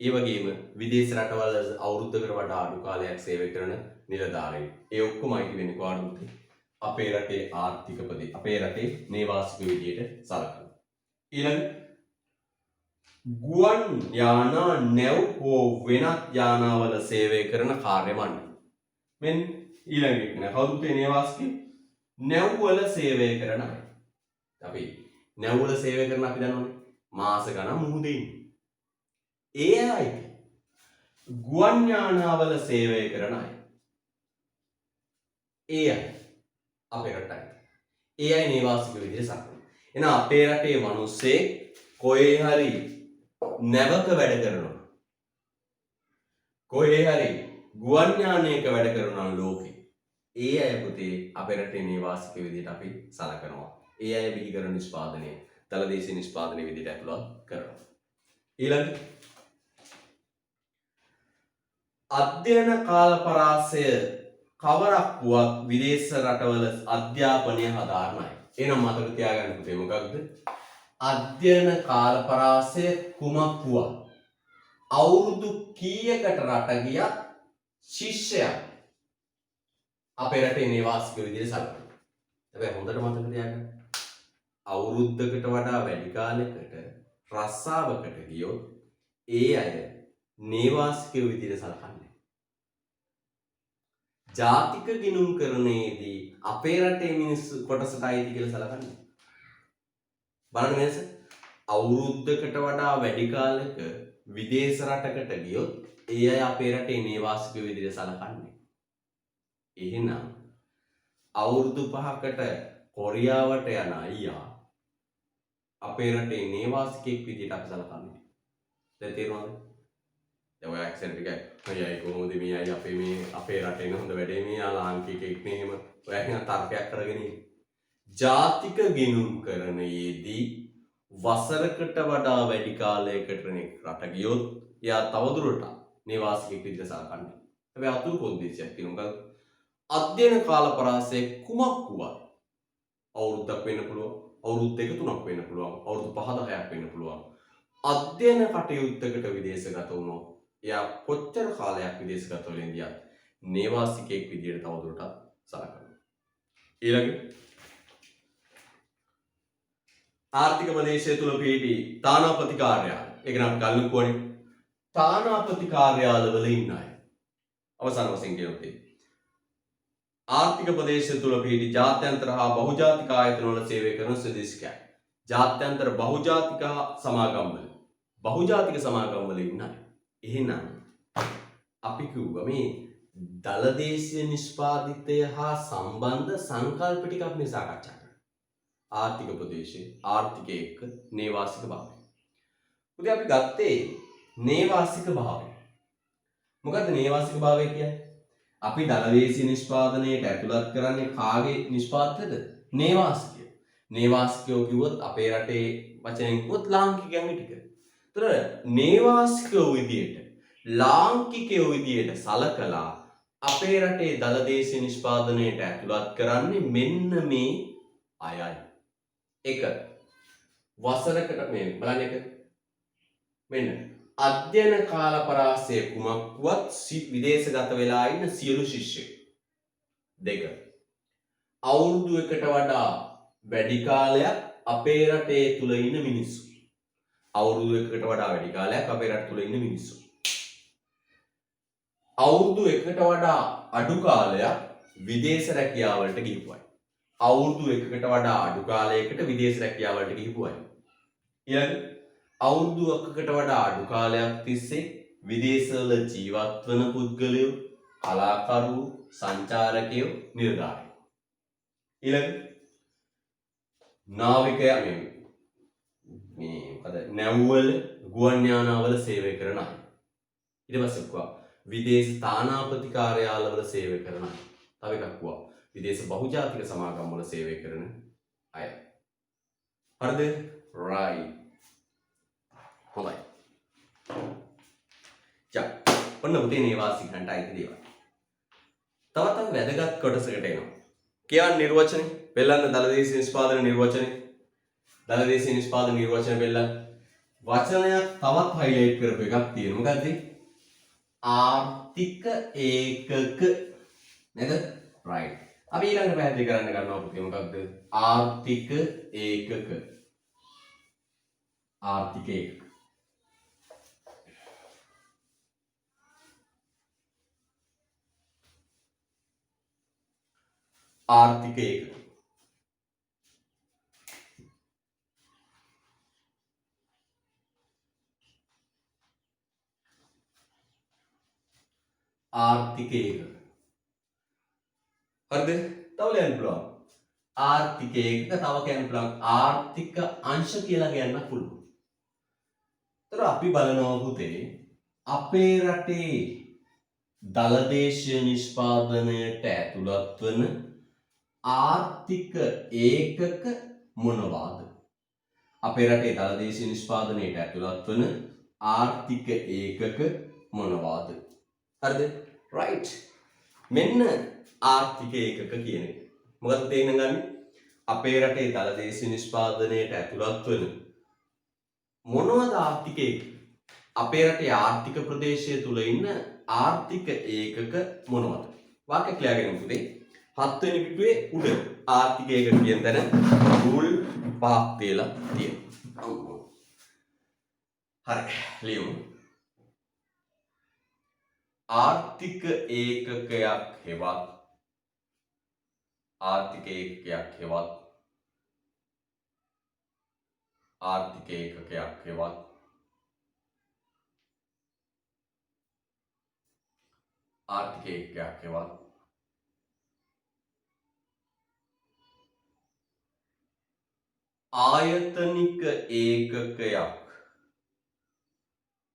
ඒ වගේම විදේශ රටවල අවුරුද්දකට වඩා අඩු කාලයක් සේවය කරන නිලධාරීන්. ඒ ඔක්කොම අයිති වෙන්නේ කොහොමද? අපේ රටේ ආර්ථික ප්‍රදේශ. අපේ රටේ නේවාසික විදියට සලකනවා. ඊළඟ ගුවන් යානා නැව් හෝ වෙනත් යානාවල සේවය කරන කාර්ය මණ්ඩල. මෙන්න ඊළඟ එක නේ කවුරුත් නේවාසිකේ නැව්වල සේවය කරන අය. අපි නැව්වල සේවය කරන අපි දන්නවනේ මාස ගණන් මුහුදේ ඉන්නේ. ඒ අය ගුවන් යානාවල සේවය කරන අය. ඒ අය අපේ රටයි. ඒ අය නේවාසික විදිහට සලකනවා. එහෙනම් අපේ රටේ මිනිස්සේ කොහේ හරි නැවක වැඩ කරනවා. කොහේ හරි ගුවන් යානයක වැඩ කරනවා ලෝකේ. ඒ අය පුතේ අපේ රටේ නේවාසික විදිහට අපි සලකනවා. ඒ අය බිහි කරන නිෂ්පාදනය දලදේශීය නිෂ්පාදනයේ විදිහට ඇතුළත් කරනවා. ඊළඟ අධ්‍යයන කාල පරාසය කවරක් වුවත් විදේශ රටවල අධ්‍යාපනය හදාරනයි. එහෙනම් මතක තියාගන්න පුතේ මොකක්ද? අධ්‍යයන කාල පරාසය කුමක් වුවත් අවුරුදු කීයකට රට ගියත් ශිෂ්‍යයා අපේ රටේ නේවාසික විදිහට සලකනවා. හැබැයි හොඳට මතක තියාගන්න. අවුරුද්දකට වඩා වැඩි කාලයකට රස්සාවකට ගියොත් ඒ අය නේවාසිකයෝ විදිහට සලකන්නේ. ජාතික ගිණුම් කරණයේදී අපේ රටේ මිනිස්සු කොටසට අයිති කියලා සලකන්නේ. බලන්න වෙනස. අවුරුද්දකට වඩා වැඩි කාලයක විදේශ රටකට ගියොත් ඒ අය අපේ රටේ නේවාසිකයෝ විදිහට සලකන්නේ. එහෙනම් අවුරුදු 5කට කොරියාවට යන අයියා අපේ රටේ නේවාසිකෙක් විදිහට අපි සලකන්නේ. දැන් තේරුණාද? දැන් ඔය ඇක්සන්ට් එක අයියයි කොහොමද මේ අය අපේ රටේ ඉන්න හොඳ වැඩේ මේ ලාංකිකෙක් නේ එහෙම ඔයා කියන තර්කයක් කරගෙන ඉන්නේ. ජාතික ගිණුම් කරණයේදී වසරකට වඩා වැඩි කාලයකට රට ගියොත් එයා තවදුරටත් නේවාසිකෙක් විදිහට සලකන්නේ. හැබැයි අතුරු කොන්දේසියක් තියෙනවා. අධ්‍යයන කාල පරාසය කුමක් වුවත් අවුරුද්දක් වෙන්න පුළුවන්, අවුරුදු 2-3ක් වෙන්න පුළුවන්, අවුරුදු 5-10ක් වෙන්න පුළුවන්. අධ්‍යයන කටයුත්තකට විදේශගත වුණොත් එයා කොච්චර කාලයක් විදේශගත වෙලා ඉඳියත් නේවාසිකයෙක් විදිහට තවදුරටත් සලකනවා. ඊළඟ ආර්ථික ප්‍රදේශය තුල පිහිටි තානාපති කාර්යාල. ඒක නම් ගන්න කොනේ. තානාපති කාර්යාලවල ඉන්න අය. අවසාන වශයෙන් කියනොත් ආර්ථික ප්‍රදේශය තුල පිහිටි ජාත්‍යන්තර හා බහුජාතික ආයතනවල සේවය කරන ස්වදේශිකයන්. ජාත්‍යන්තර බහුජාතික සමාගම්වල බහුජාතික සමාගම්වල ඉන්න අය. එහෙනම් අපි කිව්වා මේ දලදේශීය නිෂ්පාදිතය හා සම්බන්ධ සංකල්ප ටික අපි මේ සාකච්ඡා කරා. ආර්ථික ප්‍රදේශයේ ආර්ථිකය එක්ක නේවාසික භාවය. උදේ අපි ගත්තේ නේවාසික භාවය. මොකද්ද නේවාසික භාවය කියන්නේ? අපි දලදේශීය නිෂ්පාදනයට ඇතුළත් කරන්නේ කාගේ නිෂ්පාදකද? නේවාසිකයෝ. නේවාසිකයෝ කිව්වොත් අපේ රටේ වචනෙන් කිව්වොත් ලාංකිකයන් ටික. ඒතර නේවාසිකයෝ විදියට ලාංකිකයෝ විදියට සලකලා අපේ රටේ දලදේශීය නිෂ්පාදනයට ඇතුළත් කරන්නේ මෙන්න මේ අයයි. එක වසරකට මේ බලන්න එක මෙන්න අධ්‍යයන කාල පරාසය කුමක්වත් විදේශගත වෙලා ඉන්න සියලු ශිෂ්‍යයෝ. දෙක අවුරුදු 1කට වඩා වැඩි කාලයක් අපේ රටේ තුල ඉන්න මිනිස්සු. අවුරුදු 1කට වඩා වැඩි කාලයක් අපේ රට තුල ඉන්න මිනිස්සු. අවුරුදු 1කට වඩා අඩු කාලයක් විදේශ රැකියාවලට ගිහපු අය. අවුරුදු 1කට වඩා අඩු කාලයකට විදේශ රැකියාවලට ගිහපු අය. ඊළඟ අවුරුදු 1කට වඩා අඩු කාලයක් තිස්සේ විදේශවල ජීවත් වන පුද්ගලයෝ, කලාකරුවෝ, සංචාරකයෝ, නිලධාරීයෝ. ඊළඟ නාවිකයා මේ මොකද නැව්වල ගුවන් යානාවල සේවය කරන අය. ඊට පස්සේ කිව්වා විදේශ තානාපති කාර්යාලවල සේවය කරන අය. තව එකක් කිව්වා විදේශ බහුජාතික සමාගම් වල සේවය කරන අය. හරිද? right. හොඳයි. ඔන්න උදේ නේවාසිකයන්ට අයිති දේවල්. තවත් වැදගත් කොටසකට එනවා. කියවන්න නිර්වචනේ. බෙල්ලන්න දලදේශීය නිෂ්පාදන නිර්වචනේ. දලදේශීය නිෂ්පාදන නිර්වචන බෙල්ලන්න. වචනයක් තවත් හයිලයිට් කරපු එකක් තියෙනවා. මොකද්ද? ආර්ථික ඒකක. නේද? right. අපි ඊළඟට පැහැදිලි කරන්න ගන්නවා පුතේ මොකක්ද? ආර්ථික ඒකක. ආර්ථික ඒකක. ආර්ථික ඒකක. ආර්ථික ඒකක. හරිද? තව ලියන්න පුළුවන්. ආර්ථික ඒකක තව කියන්න පුළුවන් ආර්ථික අංශ කියලා කියන්න පුළුවන්. ඒතර අපි බලනවා පුතේ අපේ රටේ දලදේශීය නිෂ්පාදනයට ඇතුළත් වන ආර්ථික ඒකක මොනවාද? අපේ රටේ දලදේශීය නිෂ්පාදනයට ඇතුළත් වන ආර්ථික ඒකක මොනවාද? හරිද? right. මෙන්න ආර්ථික ඒකක කියන එක. මොකද තේින්න ගන්න අපේ රටේ දලදේශීය නිෂ්පාදනයට ඇතුළත් වන මොනවද ආර්ථික ඒකක? අපේ රටේ ආර්ථික ප්‍රදේශය තුල ඉන්න ආර්ථික ඒකක මොනවද? වාක්‍ය ක්‍රියාගෙන පුතේ 7 වෙනි පිටුවේ උඩ ආර්ථික ඒකක කියන තැන රූල් පහක් තියලා තියෙනවා. හරි ලියමු. ආර්ථික ඒකකයක් හෙවත් ආර්ථික ඒකකයක් හෙවත් ආර්ථික ඒකකයක් හෙවත් ආර්ථික ඒකකයක් හෙවත් ආයතනික ඒකකයක්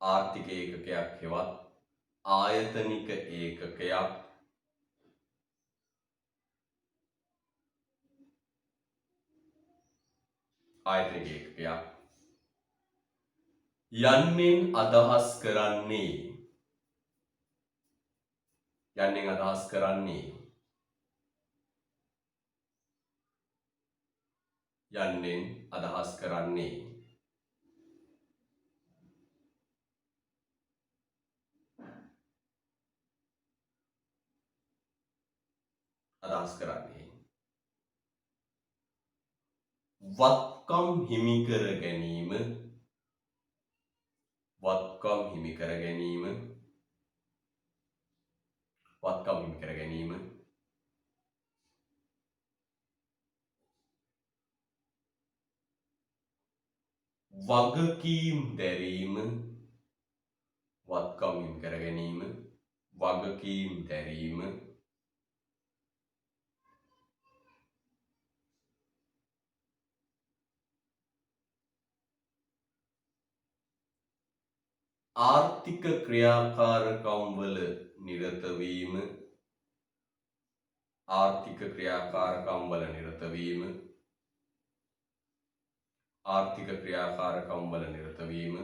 ආර්ථික ඒකකයක් හෙවත් ආයතනික ඒකකයක් ආයතනික ඒකකයක් යන්නෙන් අදහස් කරන්නේ යන්නෙන් අදහස් කරන්නේ යන්නෙන් අදහස් කරන්නේ අදහස් කරන්නේ වත්කම් හිමි කර ගැනීම වත්කම් හිමි කර ගැනීම වත්කම් හිමි කර ගැනීම වගකීම් දැරීම වත්කම් හිමි කර ගැනීම වගකීම් දැරීම ආර්ථික ක්‍රියාකාරකම් වල නිරත වීම ආර්ථික ක්‍රියාකාරකම් වල නිරත වීම ආර්ථික ක්‍රියාකාරකම් වල නිරත වීම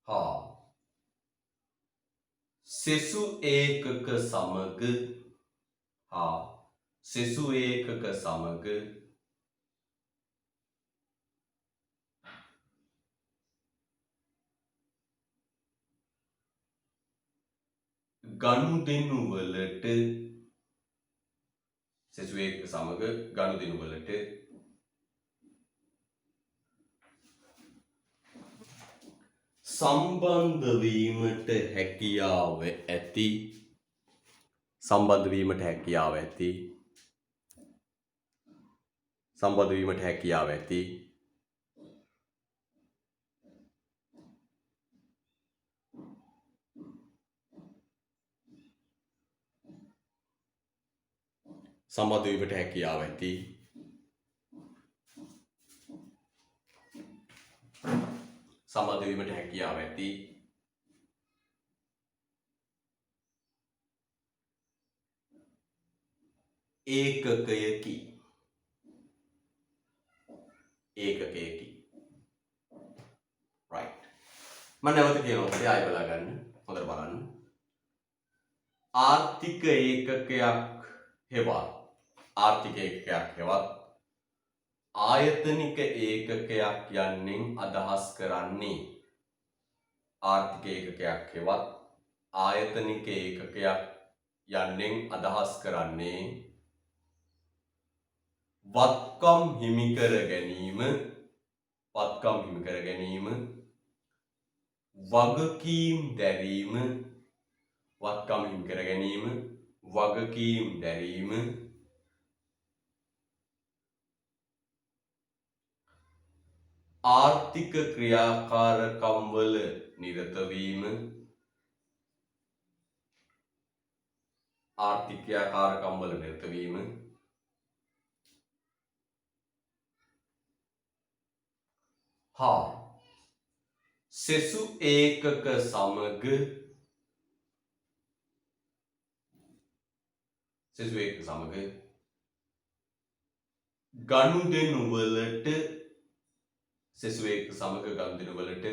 හා සෙසු ඒකක සමග හා සෙසු ඒකක සමග ගනුදෙනු වලට සෙසු ඒකක සමග ගනුදෙනු වලට සම්බන්ධ වීමට හැකියාව ඇති සම්බන්ධ වීමට හැකියාව ඇති සම්බන්ධ වීමට හැකියාව ඇති සම්බන්ධ වීමට හැකියාව ඇති සම්බන්ධ වීමට හැකියාව ඇති ඒකකයකි ඒකකයකි right මම නැවත කියනවා ඉතින් ආයෙ බලා ගන්න හොඳට බලන්න ආර්ථික ඒකකයක් හෙවත් ආර්ථික ඒකකයක් හෙවත් ආයතනික ඒකකයක් යන්නෙන් අදහස් කරන්නේ ආර්ථික ඒකකයක් හෙවත් ආයතනික ඒකකයක් යන්නෙන් අදහස් කරන්නේ වත්කම් හිමි කර ගැනීම වත්කම් හිමි කර ගැනීම වගකීම් දැරීම වත්කම් හිමි කර ගැනීම වගකීම් දැරීම ආර්ථික ක්‍රියාකාරකම් වල නිරත වීම ආර්ථික ක්‍රියාකාරකම් වල නිරත වීම හා සෙසු ඒකක සමග සෙසු ඒකක සමග ගනුදෙනු වලට සෙසු ඒකක සමග ගනුදෙනු වලට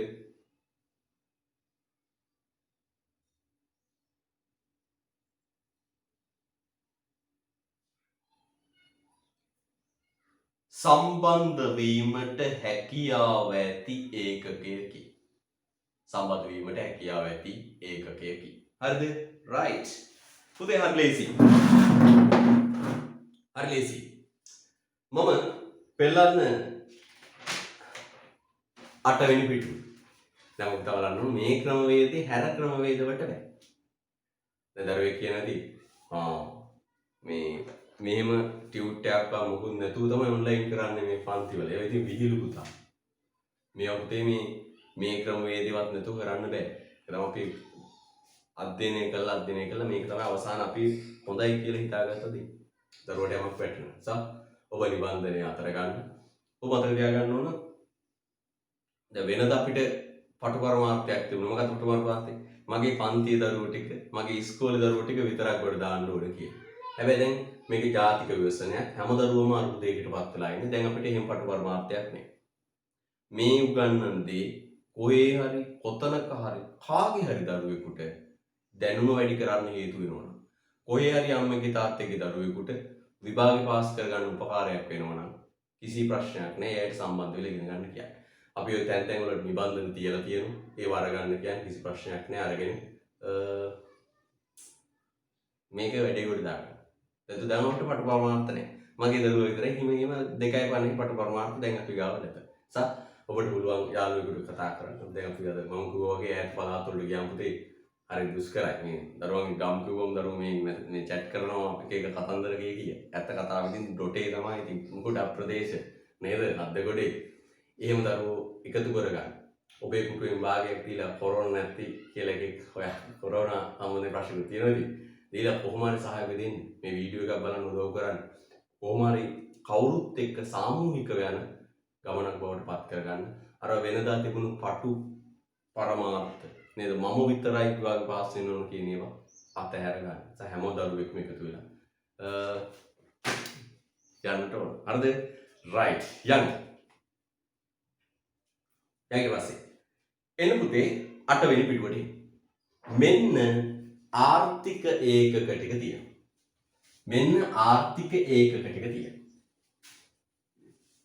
සම්බන්ධ වීමට හැකියාව ඇති ඒකකයකි සම්බන්ධ වීමට හැකියාව ඇති ඒකකයකි. හරිද? right. පුතේ හරි ලේසි. හරි ලේසි. මම පෙළන්න 8 වෙනි පිටුව. දැන් ඔබ බලන්න මේ ක්‍රමවේදේ හැර ක්‍රමවේද වලට බෑ. දැන් දරුවෙක් කියනදී මේ මෙහෙම ටියුට් එකක් මොකුත් නැතුව තමයි ඔන්ලයින් කරන්නේ මේ පන්ති වල. ඒක ඉතින් විහිළු පුතා. මේ අපතේ මේ ක්‍රමවේදවත් නැතුව කරන්න බෑ. ඒකම අපි අධ්‍යයනය කළා මේක තමයි අවසාන අපි හොඳයි කියලා හිතාගත්ත දේ. දරුවට යමක් වැටෙනවා. සා ඔබ නිබන්ධනය අතර ගන්න. ඔබ අතර තියාගන්න ඕන. දැන් වෙනද අපිට පටු පරමාර්ථයක් තිබුණා. මොකක්ද පටු පරමාර්ථය? මගේ පන්තියේ දරුවෝ ටික, මගේ ඉස්කෝලේ දරුවෝ ටික විතරක් කොට දාන්න ඕනේ කියලා. හැබැයි දැන් මේක ජාතික ව්‍යසනයක්. හැම දරුවම අරුදයකටපත් වෙලා ඉන්නේ. දැන් අපිට එහෙම පටු පරමාර්ථයක් නැහැ. මේ උගන්වන දේ කොහේ හරි කොතනක හරි කාගේ හරි දරුවෙකුට දැනුම වැඩි කරන්න හේතු වෙනවා. කොහේ හරි අම්මගේ තාත්තගේ දරුවෙකුට විභාගේ පාස් කරගන්න උපකාරයක් වෙනවා නම් කිසි ප්‍රශ්නයක් නැහැ. ඒකට සම්බන්ධ වෙලා ඉගෙන ගන්න කියන්නේ. අපි ඔය තැන් වල නිබන්ධන තියලා තියෙනවා. ඒව අරගන්න කියන්නේ කිසි ප්‍රශ්නයක් නැහැ. අරගෙන මේක වැඩේ කොට දාගන්න. එතකොට දැන් අපිට පටු පරමාර්ථ නැහැ. මගේ දරුවෝ විතරයි හිම 2.5 පටු පරමාර්ථ දැන් අපි ගාව නැත. ඔබට පුළුවන් යාළුවෙකුට කතා කරන්න. දැන් අපි අද මම කිව්වා වගේ ඈත් පළාත්වලට ගියාම පුතේ හරි දුෂ්කරයි. මේ දරුවන්ගේ ගම් කිව්වම දරුවෝ මේ chat කරනවා එක කතන්දර කිය. ඇත්ත කතාව ඉතින් ඩොටේ තමයි. ඉතින් මුකුට අප්‍රදේශ නේද? අද්දකොඩේ. එහෙම දරුවෝ එකතු කරගන්න. ඔබේ පුටුවෙන් භාගයක් දීලා කොරෝනා නැති කියලා එකෙක් හොයා කොරෝනා සම්බන්ධ ප්‍රශ්න තියෙනවද? දීලා කොහොම හරි සහාය දෙන්න. මේ වීඩියෝ එකක් බලන්න උදව් කරන්න. කොහොම හරි කවුරුත් එක්ක සාමූහිකව යන ගමනක් බවට පත් කරගන්න. අර වෙනදා තිබුණු පටු පරමාර්ථ නේද? මම විතරයි විභාග පාස් වෙන්න ඕන කියන ඒවා අතහැර ගන්න. හැම දරුවෙක්ම එකතු වෙලා යන්නට ඕන. හරිද? right. යන්න. ඊට පස්සේ එන්න පුතේ 8 වෙනි පිටුවට. මෙන්න ආර්ථික ඒකක ටික තියෙනවා. මෙන්න ආර්ථික ඒකක ටික තියෙනවා.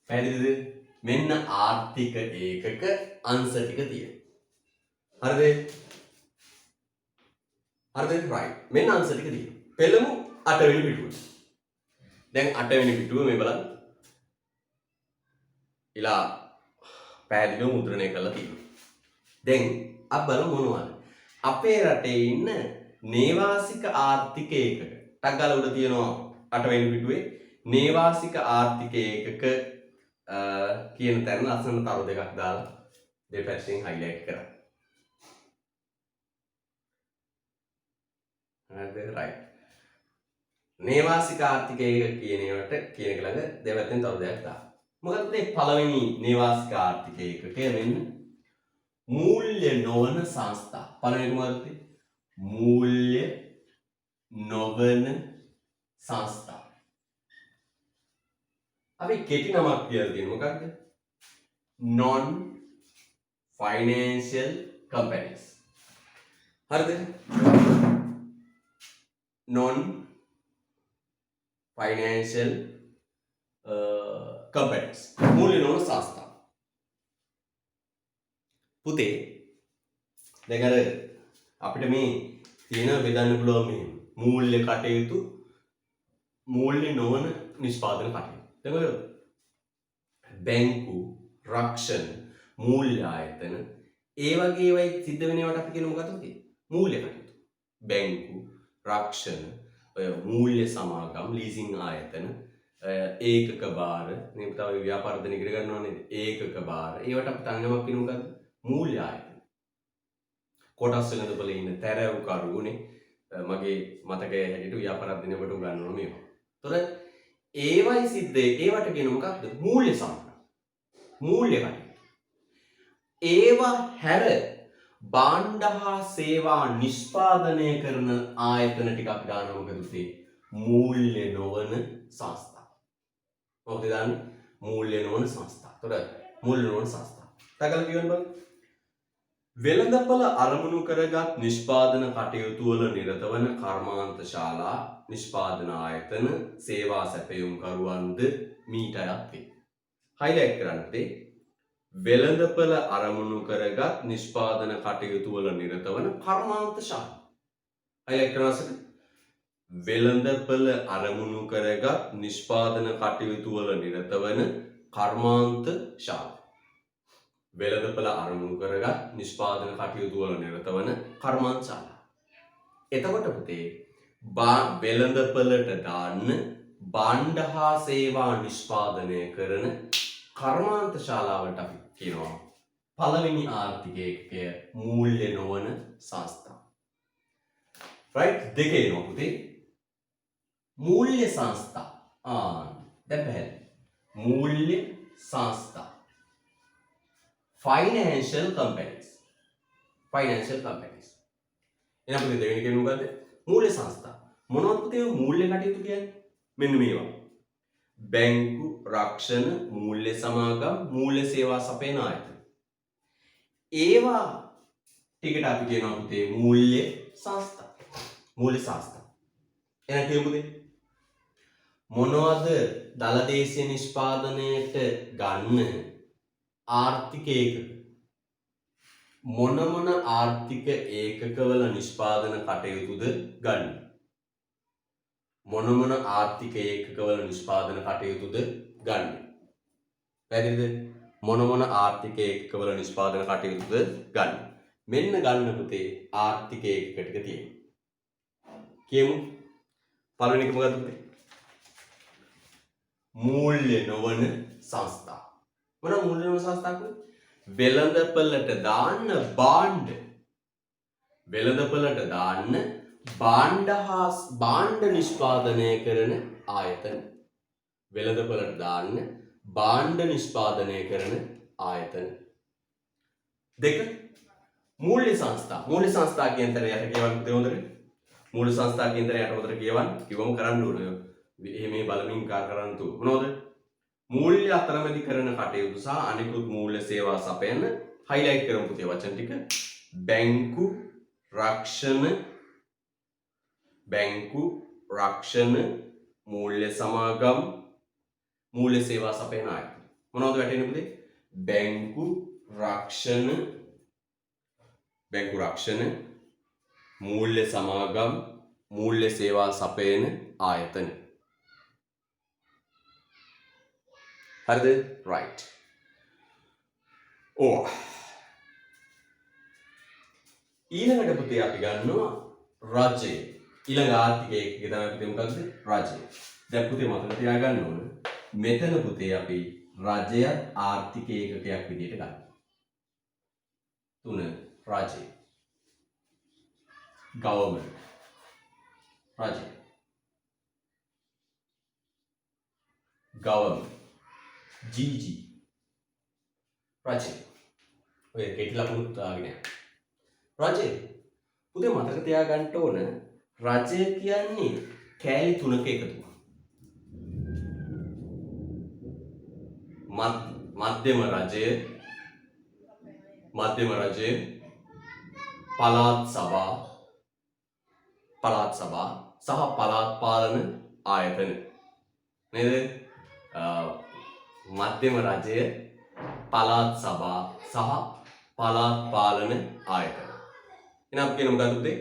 පැහැදිලිද? මෙන්න ආර්ථික ඒකක අංශ ටික තියෙනවා. හරිද? හරිද? right. මෙන්න අංශ ටික තියෙනවා. පෙළමු 8 වෙනි පිටුවට. දැන් 8 වෙනි පිටුව මේ බලන්න. ඉලා පැහැදිලිව මුද්‍රණය කරලා තියෙනවා. දැන් අපි බලමු මොනවද? අපේ රටේ ඉන්න නේවාසික ආර්ථික ඒකක. ටක් ගාලා උඩ තියෙනවා 8 වෙනි පිටුවේ නේවාසික ආර්ථික ඒකක කියන තැන ලස්සන තරු දෙකක් දාලා දෙපැත්තෙන් highlight කරා. හරිද? right. නේවාසික ආර්ථික ඒකක කියන එක ළඟ දෙපැත්තෙන් තරු දෙකක් දාලා. මොකද මේ පළවෙනි නේවාසික ආර්ථික ඒකකය මෙන්න මූල්‍ය නොවන සංස්ථා. පළවෙනි මොකද්ද? මූල්‍ය නොවන සංස්ථා. අපි කෙටි නමක් කියලා තියෙන මොකක්ද? non financial companies. හරිද? non financial companies. මූල්‍ය නොවන සංස්ථා. පුතේ දැන් අර අපිට මේ තියෙන බෙදන්න පුළුවන් මේ මූල්‍ය කටයුතු මූල්‍ය නොවන නිෂ්පාදන කටයුතු. දැන් ඔය බැංකු රක්ෂණ මූල්‍ය ආයතන ඒ වගේ ඒවායි සිද්ධ වෙන ඒවාට අපි කියන මොකක්ද? මූල්‍ය කටයුතු. බැංකු රක්ෂණ ඔය මූල්‍ය සමාගම් ලීසින් ආයතන ඒකක බාර මේ තව ව්‍යාපාර දෙන ඉගෙන ගන්නවා නේද? ඒකක බාර ඒවට අපි තනියමක් කියන මොකක්ද? මූල්‍ය ආයතන. කොටස් වෙනද බලේ ඉන්න තැරව් කරුනේ මගේ මතකයේ හැටියට ව්‍යාපාර දිනකට උගන්වනවා මේවා. ඒතොර ඒවයි සිද්ධේ ඒවට කියන මොකක්ද? මූල්‍ය සමග. මූල්‍ය කටයුතු. ඒවා හැර භාණ්ඩ හා සේවා නිෂ්පාදනය කරන ආයතන ටිකක් දානවා මොකද උතේ? මූල්‍ය නොවන සංස්ථා. මොකද දාන්නේ? මූල්‍ය නොවන සංස්ථා. ඒතොර මූල්‍ය නොවන සංස්ථා. තකල කියන්න බලන්න. වෙළඳපළ අරමුණු කරගත් නිෂ්පාදන කටයුතු වල නිරත වන කර්මාන්ත ශාලා නිෂ්පාදන ආයතන සේවා සැපයුම්කරුවන්ද මීට අයත් වේ. highlight කරන්න තේ වෙළඳපළ අරමුණු කරගත් නිෂ්පාදන කටයුතු වල නිරත වන කර්මාන්ත ශාලා. highlight කරනසක වෙළඳපළ අරමුණු කරගත් නිෂ්පාදන කටයුතු වල නිරත වන කර්මාන්ත ශාලා. වෙළඳපළ අරමුණු කරගත් නිෂ්පාදන කටයුතු වල නිරත වන කර්මාන්ත ශාලා. එතකොට පුතේ වෙළඳපළට දාන්න භාණ්ඩ හා සේවා නිෂ්පාදනය කරන කර්මාන්ත ශාලාවට අපි කියනවා පළවෙනි ආර්ථික ඒකකය මූල්‍ය නොවන සංස්ථා. right දෙකේ නෝ පුතේ මූල්‍ය සංස්ථා දැන් පැහැදිලි මූල්‍ය සංස්ථා financial companies එහෙනම් පුතේ දෙවෙනි කෙනෙක් මොකද්ද මූල්‍ය සංස්ථා මොනවද පුතේ මූල්‍ය කටයුතු කියන්නේ මෙන්න මේවා බැංකු රක්ෂණ මූල්‍ය සමාගම් මූල්‍ය සේවා සපයන ආයතන ඒවා ටිකට අපි කියනවා පුතේ මූල්‍ය සංස්ථා එහෙනම් කියමු පුතේ මොනවද දලදේශීය නිෂ්පාදනයට ගන්න ආර්ථික ඒකක මොන ආර්ථික ඒකකවල නිෂ්පාදන කටයුතුද ගන්න මොන ආර්ථික ඒකකවල නිෂ්පාදන කටයුතුද ගන්න පැහැදිලිද මොන ආර්ථික ඒකකවල නිෂ්පාදන කටයුතුද ගන්න මෙන්න ගන්න පුතේ ආර්ථික ඒකක ටික තියෙනවා කියමු පළවෙනි එක මොකද්ද පුතේ මූල්‍ය නොවන සංස්ථා මොන මූල්‍ය නොවන සංස්ථාවද වෙළඳපළට දාන්න භාණ්ඩ භාණ්ඩ නිෂ්පාදනය කරන ආයතන වෙළඳපළට දාන්න භාණ්ඩ නිෂ්පාදනය කරන ආයතන දෙක මූල්‍ය සංස්ථා කියන තැන යට කියවන්න පුතේ හොඳට මූල්‍ය සංස්ථා කියන තැන යට හොඳට කියවන්න කිව්වම කරන්න ඕනේ එහෙම බලමින් කරන්න තු මොනවද මූල්‍ය අතරමැදි කරන කටයුතු සහ අනිකුත් මූල්‍ය සේවා සපයන highlight කරමු පුතේ වචන ටික බැංකු රක්ෂණ මූල්‍ය සමාගම් මූල්‍ය සේවා සපයන ආයතන මොනවද වැටෙන්නේ පුතේ බැංකු රක්ෂණ මූල්‍ය සමාගම් මූල්‍ය සේවා සපයන ආයතන හරිද right ඊළඟට පුතේ අපි ගන්නවා රජය ඊළඟ ආර්ථික ඒකකේ තමයි පුතේ මොකක්ද රජය දැන් පුතේ මතක තියාගන්න ඕන මෙතන පුතේ අපි රජයත් ආර්ථික ඒකකයක් විදිහට ගන්න තුන රජය government රජය government GG රජය ඔය කෙටි ලකුණුත් ආගෙන රජය පුතේ මතක තියාගන්න ඕන රජය කියන්නේ කෑලි තුනක එකතුවක් මධ්‍යම රජය පළාත් සභා සහ පළාත් පාලන ආයතන නේද මධ්‍යම රජය පළාත් සභා සහ පළාත් පාලන ආයතන එහෙනම් අපි කියන මොකද්ද පුතේ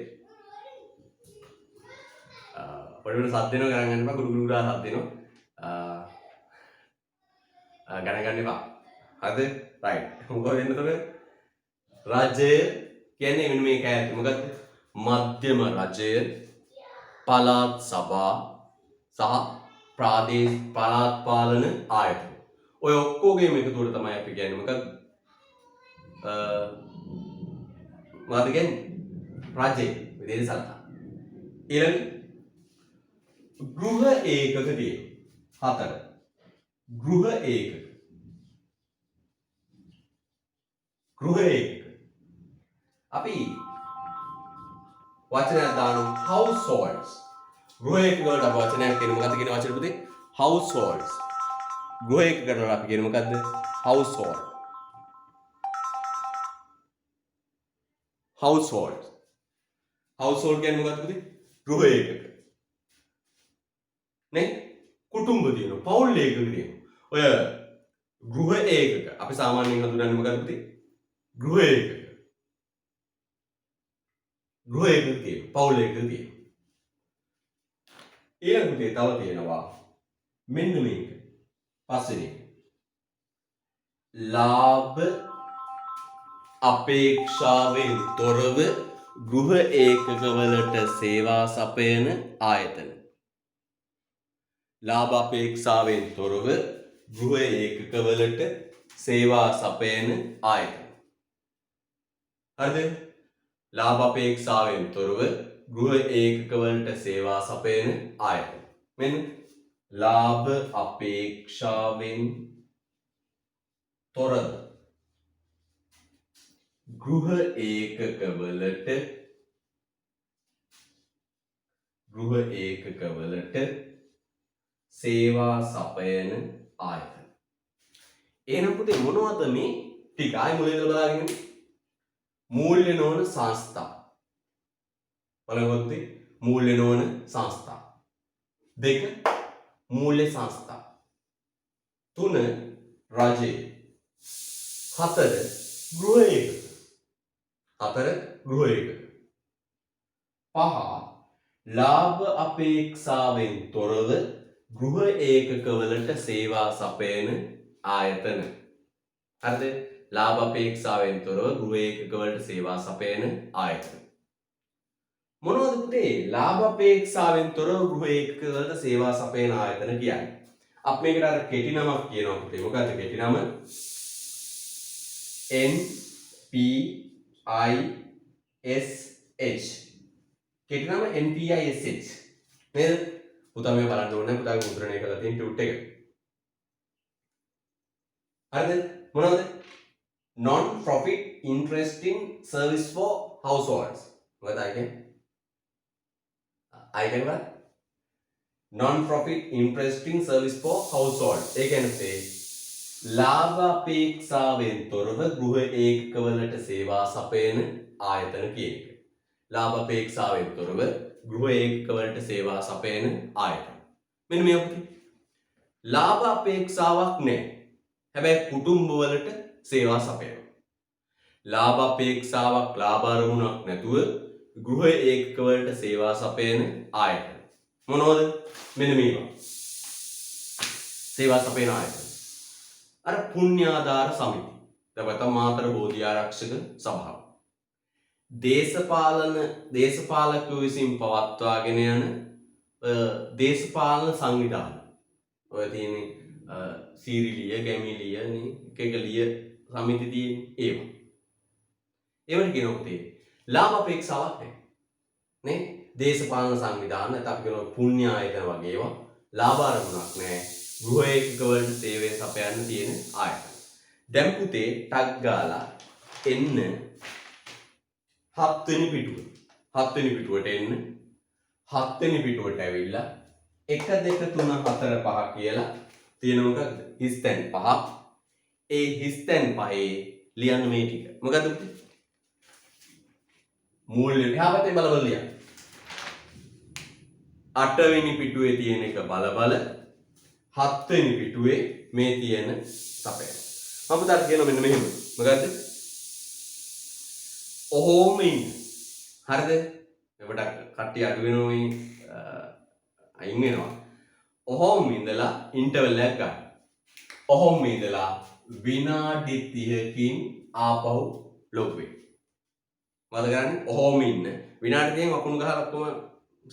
පොඩි සද්ද දෙනවා ගණන් ගන්න එපා ගුරු ගුරුලා සද්ද දෙනවා ගණන් ගන්න එපා හරිද රයිට් මොකද වෙන්නේ එතකොට රජය කියන්නේ මෙන්න මේ කෑල්ල මොකද්ද මධ්‍යම රජය පළාත් සභා සහ පළාත් පාලන ආයතන ඔය ඔක්කොගේම එකතුවට තමයි අපි කියන්නේ මොකක්ද මොකද කියන්නේ රජය විදිහට සලකනවා ඊළඟ ගෘහ ඒකක තියෙනවා 4 ගෘහ ඒකක අපි වචනයක් දානවා households ගෘහ ඒකක වලට අපි වචනයක් කියන මොකද්ද කියන වචනේ පුතේ households ගෘහ ඒකක වලට අපි කියන මොකද්ද household කියන්නේ මොකද්ද පුතේ ගෘහ ඒකක නේ කුටුම්බ තියෙනවා පවුල් ඒකක තියෙනවා ඔය ගෘහ ඒකක. අපි සාමාන්‍යයෙන් හඳුනන්නේ මොකක්ද පුතේ? ගෘහ ඒකක. ගෘහ ඒකක තියෙනවා. පවුල් ඒකක තියෙනවා. ඊළඟ පුතේ තව තියෙනවා මෙන්න මේක. පස්වෙනි එක. ලාභ අපේක්ෂාවෙන් තොරව ගෘහ ඒකකවලට සේවා සපයන ආයතන. ලාභ අපේක්ෂාවෙන් තොරව ගෘහ ඒකකවලට සේවා සපයන ආයතන. හරිද? ලාභ අපේක්ෂාවෙන් තොරව ගෘහ ඒකකවලට සේවා සපයන ආයතන. මෙන්න ලාභ අපේක්ෂාවෙන් තොරව ගෘහ ඒකකවලට සේවා සපයන ආයතන. එහෙනම් පුතේ මොනවද මේ ටික? ආයි මුලින්ම බලාගෙන මූල්‍ය නොවන සංස්ථා. බලගොත්තේ මූල්‍ය නොවන සංස්ථා. 2 මූල්‍ය සංස්ථා. 3 රජය. 4 ගෘහ ඒකක. 4 ගෘහ ඒකක. 5 ලාභ අපේක්ෂාවෙන් තොරව ගෘහ ඒකකවලට සේවා සපයන ආයතන. හරිද? ලාභ අපේක්ෂාවෙන් තොරව ගෘහ ඒකකවලට සේවා සපයන ආයතන. මොනවද පුතේ ලාභ අපේක්ෂාවෙන් තොරව ගෘහ ඒකකවලට සේවා සපයන ආයතන කියන්නේ? අපි මේකට අර කෙටි නමක් කියනවා පුතේ. මොකක්ද කෙටි නම? NPISH. කෙටි නම NPISH. නේද? පුතා මේ බලන්න ඕනේ පුතාගේ මුද්‍රණය කරලා තියෙන ටියුට් එක. හරිද? මොනවද? Non profit interesting service for households. මොකද අයිකේ non profit interesting service for households. ඒ කියන්නේ ලාභ අපේක්ෂාවෙන් තොරව ගෘහ ඒකකවලට සේවා සපයන ආයතන කියන එක. ලාභ අපේක්ෂාවෙන් තොරව ගෘහ ඒකකවලට සේවා සපයන ආයතන. මෙන්න මේ ඔක්කොම ලාභ අපේක්ෂාවක් නැහැ. හැබැයි කුටුම්බවලට සේවා සපයනවා. ලාභ අපේක්ෂාවක් ලාභ අරමුණක් නැතුව ගෘහ ඒකකවලට සේවා සපයන ආයතන. මොනවද? මෙන්න මේවා. සේවා සපයන ආයතන. අර පුණ්‍යාධාර සමිති. තවත් මාතර බෝධි ආරක්ෂක සභාව. දේශපාලකයෝ විසින් පවත්වාගෙන යන දේශපාලන සංවිධාන. ඔය තියෙන්නේ සීරිලිය, ගැමිලිය, කෙගලිය සමිති තියෙන ඒවා. ඒවට කියනවා පුතේ ලාභ අපේක්ෂාවක් නැහැ. නේ? දේශපාලන සංවිධාන නැත්නම් අපි කියනවා පුණ්‍ය ආයතන වගේ ඒවා ලාභ අරමුණක් නැහැ. ගෘහ ඒකකවලට සේවය සපයන්න තියෙන ආයතන. දැන් පුතේ ටක් ගාලා එන්න 7 වෙනි පිටුව. 7 වෙනි පිටුවට එන්න. 7 වෙනි පිටුවට ඇවිල්ලා 1 2 3 4 5 කියලා තියෙන මොකක්ද? හිස්තැන් 5. ඒ හිස්තැන් 5 ලියන්න මේ ටික. මොකද්ද පුතේ? මූල්‍ය එහාපතේ බල ලියන්න. 8 වෙනි පිටුවේ තියෙන එක බල 7 වෙනි පිටුවේ මේ තියෙන සපයන. මම පුතාට කියනවා මෙන්න මෙහෙම. මොකද්ද? ඔහොම ඉන්න. හරිද? එකට කට්ටිය අඩු වෙනවා මේ අයින් වෙනවා. ඔහොම ඉඳලා ඉන්ටර්වල් එකක් ගන්න. ඔහොම ඉඳලා විනාඩි 30කින් ආපහු ලොග් වෙන්න. මොකද කරන්නේ? ඔහොම ඉන්න. විනාඩි 30න් වකුණු ගහලා ඔක්කොම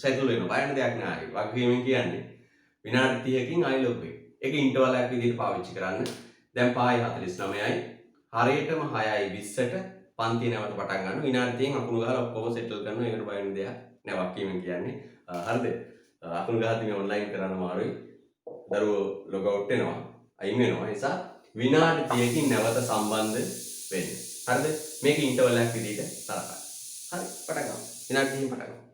සෙටල් වෙනවා. බයන්න දෙයක් නෑ. වගකීමෙන් කියන්නේ විනාඩි 30කින් ආයි ලොග් වෙන්න. ඒක ඉන්ටර්වල් එකක් විදිහට පාවිච්චි කරන්න. දැන් 5:49යි. හරියටම 6:20ට පන්ති නැවත පටන් ගන්න. විනාඩි 30න් අකුණු ගහලා ඔක්කොම සෙටල් කරනවා. ඒකට බය වෙන දෙයක් නෑ වගකීමෙන් කියන්නේ. හරිද? අකුණු ගහද්දි මේ ඔන්ලයින් කරන්න අමාරුයි. දරුවෝ ලොග් අවුට් වෙනවා. අයින් වෙනවා. ඒ නිසා විනාඩි 30කින් නැවත සම්බන්ධ වෙන්න. හරිද? මේක ඉන්ටර්වල් එකක් විදිහට සලකන්න. හරි පටන් ගමු. විනාඩි 30කින් පටන් ගමු.